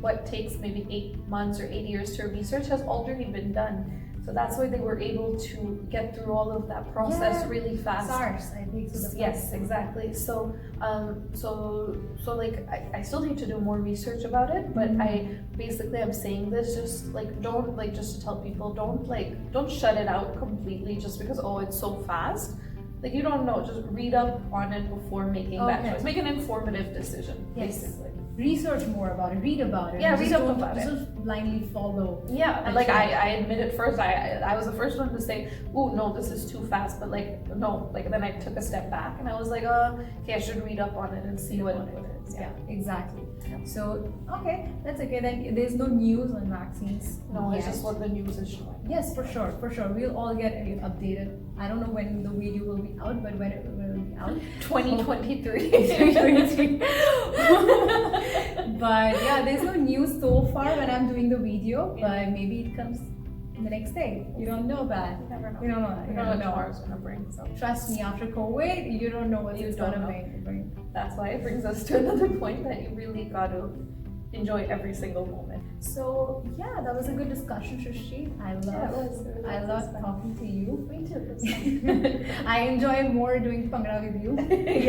what takes maybe 8 months or 8 years to research has already been done. So that's why they were able to get through all of that process really fast. SARS, I think. So Yes, exactly. So, like, I still need to do more research about it, but I'm saying this just like, don't like, just to tell people, don't shut it out completely just because, oh, it's so fast. Like, you don't know, just read up on it before making that choice. Make an informative decision, basically. Research more about it, read about it. Yeah, read up about it. Just blindly follow. Yeah, and like I admitted first, I was the first one to say, oh no, this is too fast, but like, no, like then I took a step back and I was like, okay, I should read up on it and see what it is. Yeah, exactly. So, okay, that's okay. Then there's no news on vaccines. No, it's just what the news is showing. Yes, for sure. We'll all get updated. I don't know when the video will be out, but when it will be out. 2023. 2023. But yeah, there's no news so far when I'm doing the video, but maybe it comes the next day. You don't know that. You never know. You don't know. You don't know what tomorrow's gonna bring. So trust me, after COVID, you don't know what it's gonna bring. That's why it brings us to another point that you really got to enjoy every single moment. So yeah, that was a good discussion, Shrishtie. I love talking to you. Me too. I enjoy more doing Bhangra with you.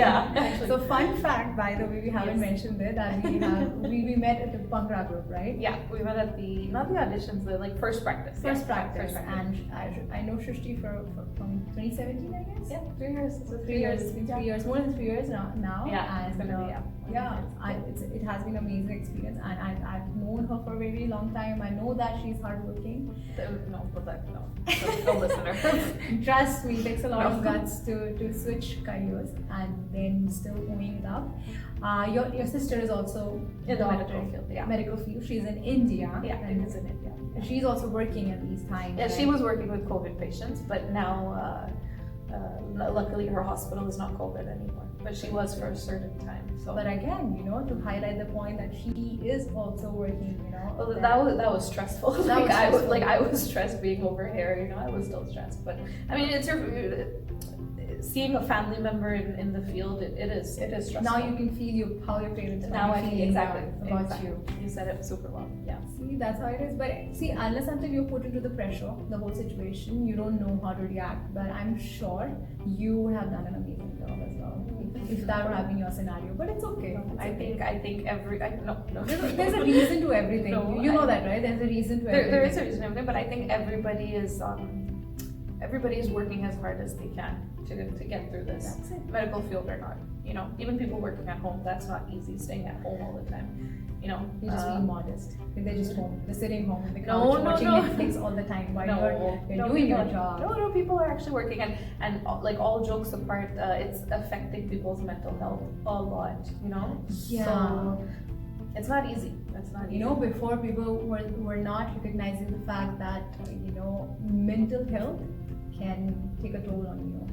Yeah. Actually. So fun fact, by the way, we haven't mentioned it, that we met at the Bhangra group, right? Yeah, we met at not the auditions, the like first practice. First practice. And I know Shrishtie from 2017, I guess. Yeah, 3 years. So 3 years. It's been 3 years, more than 3 years now. Yeah, and it's gonna be, it has been an amazing experience, and I've known her for a very long time. I know that she's hardworking. No, don't listen to her. Trust me, it takes a lot of guts to switch careers and then still owning it up. Your sister is also in the medical field. Yeah. Medical field. She's in India. Yeah, and is in India. And she's also working at these times. Yeah, she was working with COVID patients, but now luckily her hospital is not COVID anymore. But she was for a certain time. So. But again, to highlight the point that she is also working, Well, that was stressful. I was stressed being over here. I was still stressed. But I mean, it's seeing a family member in the field. It is stressful. Now you can feel how your parents are now I feel exactly about you. You said it super well. Yeah. See, that's how it is. But see, unless until you're put into the pressure, the whole situation, you don't know how to react. But I'm sure you would have done an amazing job as well if that were having your scenario. But it's okay. I think no. There's a reason to everything. No, you know that, right? There's a reason to everything. There is a reason to everything, but I think everybody is working as hard as they can to get through this. That's it. Medical field or not, even people working at home, that's not easy, staying at home all the time. You're just being modest. They're just home. They're sitting home on the couch watching Netflix all the time while you're doing your job. No, people are actually working, and like, all jokes apart, it's affecting people's mental health a lot. Yeah. So it's not easy. That's not easy. Before people were not recognizing the fact that mental health can take a toll on you.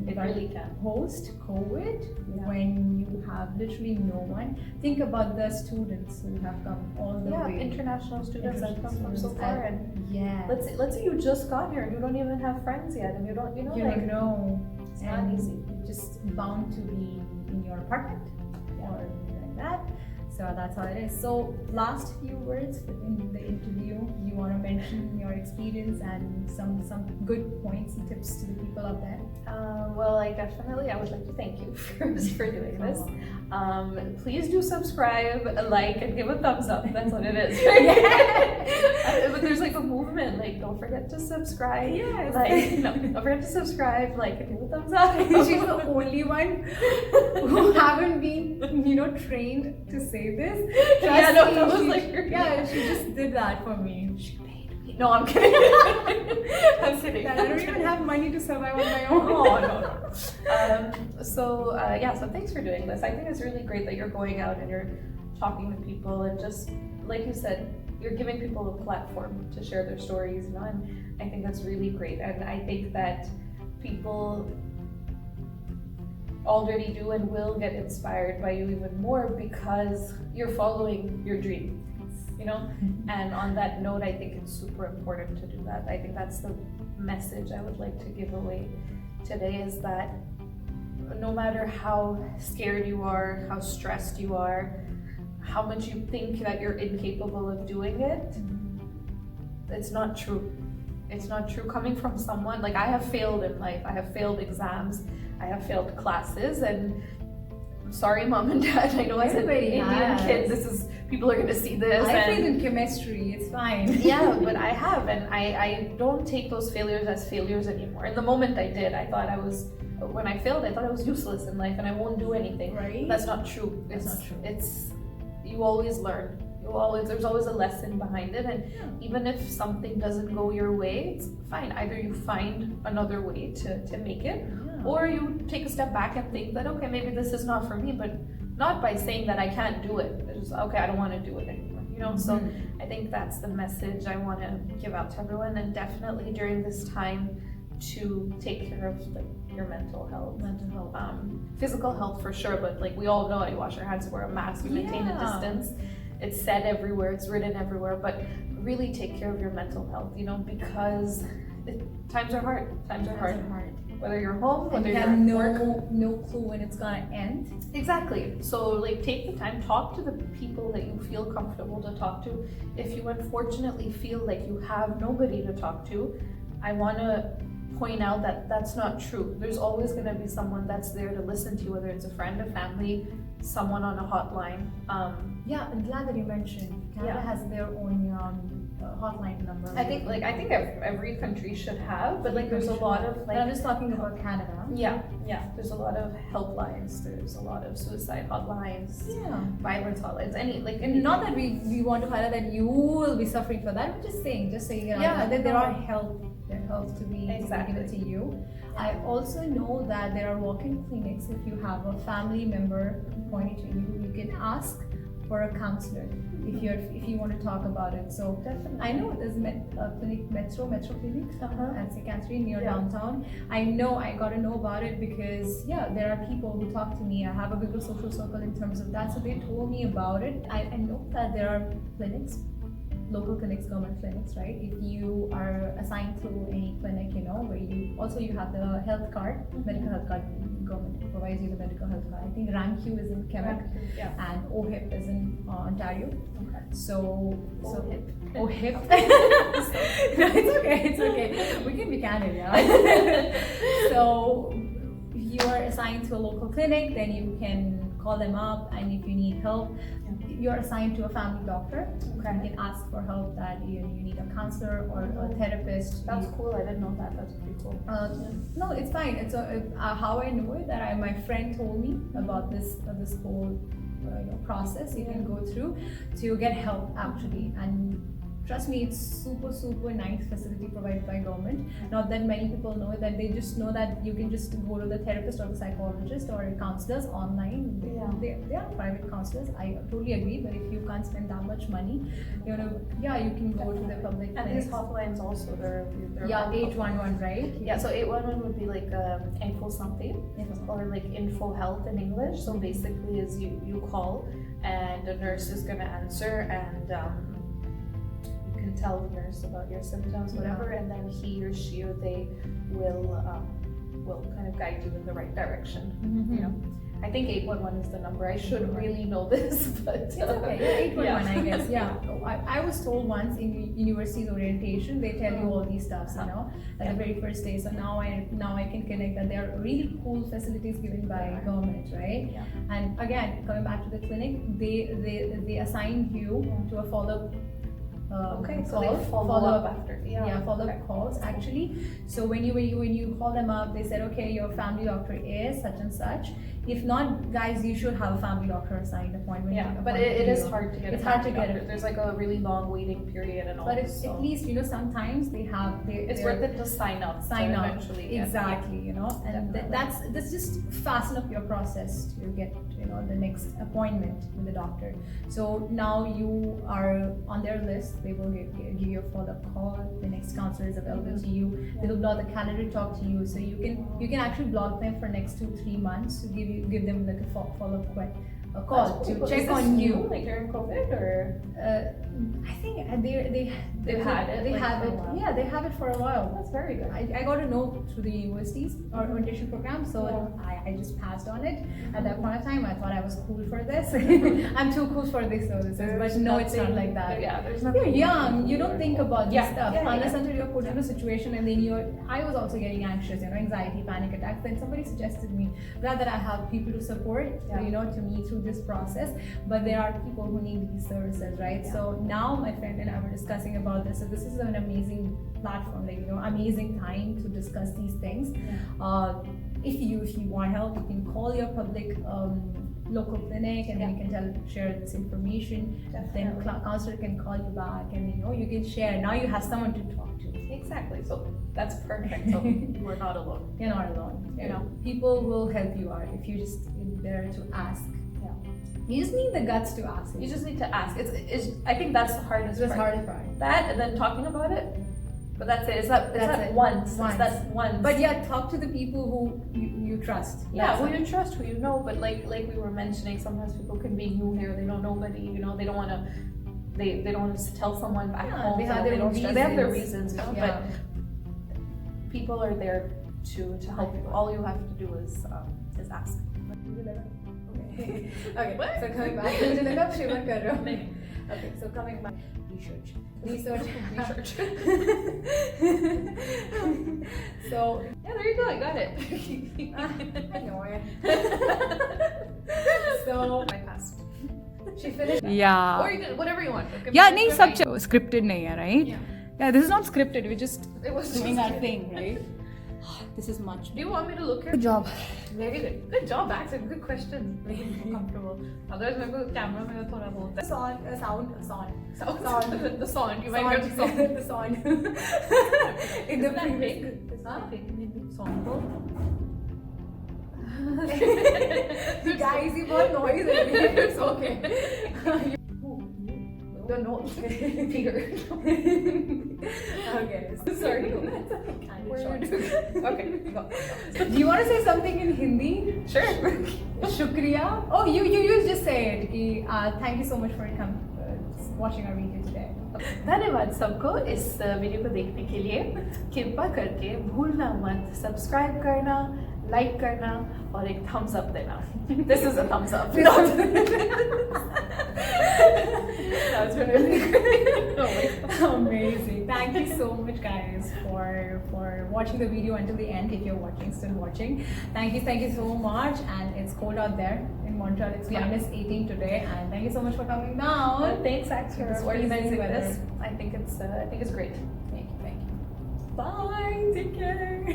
It really can. Post COVID, when you have literally no one. Think about the students who have come all the way. International students that come from so far, and let's say you just got here and you don't even have friends yet, and you don't, no, it's not easy. You're just bound to be in your apartment or like that. So that's how it is. So last few words in the interview, you want to mention your experience and some good points and tips to the people out there? Well, I would like to thank you for doing this. Please do subscribe, like, and give a thumbs up. That's what it is. But there's like a movement. Like, don't forget to subscribe. Yes. Don't forget to subscribe, like, and give a thumbs up. She's the only one who haven't been, trained to say this. Trust me, she just did that for me. She paid me. No, I'm kidding. I'm kidding. That I don't even have money to survive on my own. Oh, no. So thanks for doing this. I think it's really great that you're going out and you're talking to people and just, like you said, you're giving people a platform to share their stories, you know, and I think that's really great. And I think that people already do and will get inspired by you even more because you're following your dream, you know? And on that note, I think it's super important to do that. I think that's the message I would like to give away today, is that no matter how scared you are, how stressed you are, how much you think that you're incapable of doing it, it's not true. It's not true. Coming from someone, like I have failed in life, I have failed exams, I have failed classes, and I'm sorry mom and dad, I know as an Indian kid, people are gonna see this. I failed in chemistry, it's fine. Yeah, but I have, and I don't take those failures as failures anymore. In the moment I did, when I failed, I thought I was useless in life and I won't do anything. Right. That's not true. It's not true. You always learn. There's always a lesson behind it, and even if something doesn't go your way, it's fine. Either you find another way to make it, or you take a step back and think that, okay, maybe this is not for me, but not by saying that I can't do it. It's just, okay, I don't want to do it anymore, you know? So I think that's the message I want to give out to everyone, and definitely during this time to take care of your mental health. Physical health for sure, but like we all know, you wash your hands, wear a mask, you maintain a distance. It's said everywhere, it's written everywhere, but really take care of your mental health, you know, because times are hard. Whether you're home, whether you're at work. No clue when it's gonna end. Exactly. So like take the time, talk to the people that you feel comfortable to talk to. If you unfortunately feel like you have nobody to talk to, I want to point out that that's not true. There's always going to be someone that's there to listen to you, whether it's a friend, a family, someone on a hotline. Yeah, I'm glad that you mentioned Canada has their own hotline number. I think every country should have, but like there's a lot of like. I'm just talking about Canada. Yeah. There's a lot of helplines. There's a lot of suicide hotlines. Yeah. Violence hotlines. Not that we want to highlight that you will be suffering for that. We're just saying, that there are help to be given to you. I also know that there are walk-in clinics. If you have a family member pointing to you, you can ask for a counselor if you want to talk about it. So definitely. I know there's Metro Clinic at Secantry near downtown. I got to know about it because there are people who talk to me. I have a bigger social circle in terms of that, so they told me about it. I know that there are clinics, local clinics, government clinics, right? If you are assigned to any clinic, you know, where you have the health card, medical health card, government provides you the medical health card. I think RAMQ is in Quebec and OHIP is in Ontario. Okay. So OHIP. No, it's okay. We can be candid, yeah. So if you are assigned to a local clinic, then you can call them up, and if you need help, you're assigned to a family doctor. Okay. You can ask for help that you need a counselor or a therapist. That's cool. I didn't know that. That's pretty cool. No, it's fine. It's how I know it. That my friend told me about this whole process you can go through to get help actually. And trust me, it's super nice facility provided by government. Not that many people know that. They just know that you can just go to the therapist or the psychologist or counselors online. They are private counselors. I totally agree. But if you can't spend that much money, you can go to the public. And these hotlines also, they're 811, right? Yeah, so 811 would be like info something, or like info health in English. So basically, is you call and the nurse is gonna answer and. Tell the nurse about your symptoms, whatever, and then he or she or they will kind of guide you in the right direction. You know, I think 811 is the number. I should really know this, but it's okay. 811, I guess. Yeah, I was told once in university's orientation they tell you all these stuffs, you know, like the very first day. So now I can connect that there are really cool facilities given by government, right? Yeah. And again, coming back to the clinic, they assign you to a follow-up. So they follow up after. Follow-up calls actually. So when you call them up, they said, okay, your family doctor is such and such. If not, guys, you should have a family doctor assigned appointment. Yeah, but it is hard to get. It's hard to get it. There's like a really long waiting period and all. But it's, at least sometimes they have. It's worth it to sign up. Eventually, exactly. And that's just fasten up your process to get the next appointment with the doctor. So now you are on their list. They will give you a follow-up call. The next counselor is available to you. They will block the calendar to talk to you. So you can actually block them for next 2-3 months to give them like a follow-up call to check on you. Like during COVID, or I think they've had it. They have it. Yeah, they have it for a while. That's very good. I got to know through the university's orientation program, so I just passed on it. At that point of time, I thought I was cool for this. I'm too cool for these services, but no, it's not like that. Yeah, there's nothing. You're young. You don't think about this stuff unless yeah. until you're put in a situation, and then I was also getting anxious, anxiety, panic attacks. Then somebody suggested me that I have people to support, to me through this process. But there are people who need these services, right? Yeah. So now my friend and I were discussing about this. So this is an amazing platform, amazing time to discuss these things. Yeah. If you want help, you can call your public local clinic, and then you can share this information. Definitely. Then counselor can call you back, and you can share. Now you have someone to talk to. Exactly. So that's perfect. So you are not alone. You're not alone. People will help you out if you just there to ask. Yeah. You just need the guts to ask. You just need to ask. It's I think that's the hardest part. Hardest part. That, and then talking about it. But that's it. It's that once. That's once. But talk to the people who you trust. Who you trust, who you know. But like we were mentioning, sometimes people can be new here. They don't know nobody. They don't want to. They don't want to tell someone back home. They have their reasons. But people are there to help you. All you have to do is ask. Okay. Okay. So coming back. Okay. So coming back. Research. So there you go. I got it. I know it. So I passed. She finished. Yeah. Or you can whatever you want. Yeah, nahi sab scripted nahi hai, right? Yeah, this is not scripted. It was doing our thing, right? This is much. Do you want me to look here? Good job. Very good. Good job, accent. Good questions. Very comfortable. Otherwise, maybe the camera may have thought about that. Sound. The sound. You might get the sound. The sound. In the previous. Guys, you got noise. It's okay. The note. Peter. Okay. Sorry. Okay. Do you want to say something in Hindi? Sure. Shukriya. Oh, you just say it. Thank you so much for watching our video today. धन्यवाद सबको इस video को देखने के लिए. कृपा करके भूलना मत सब्सक्राइब करना, लाइक करना और एक थम्स अप देना. This is a thumbs up. That's really great. Amazing. Thank you so much, guys, for watching the video until the end. If you're still watching, thank you so much. And it's cold out there in Montreal. It's minus 18 today. And thank you so much for coming down. Thanks, for organizing this. I think it's great. Thank you. Bye. Take care.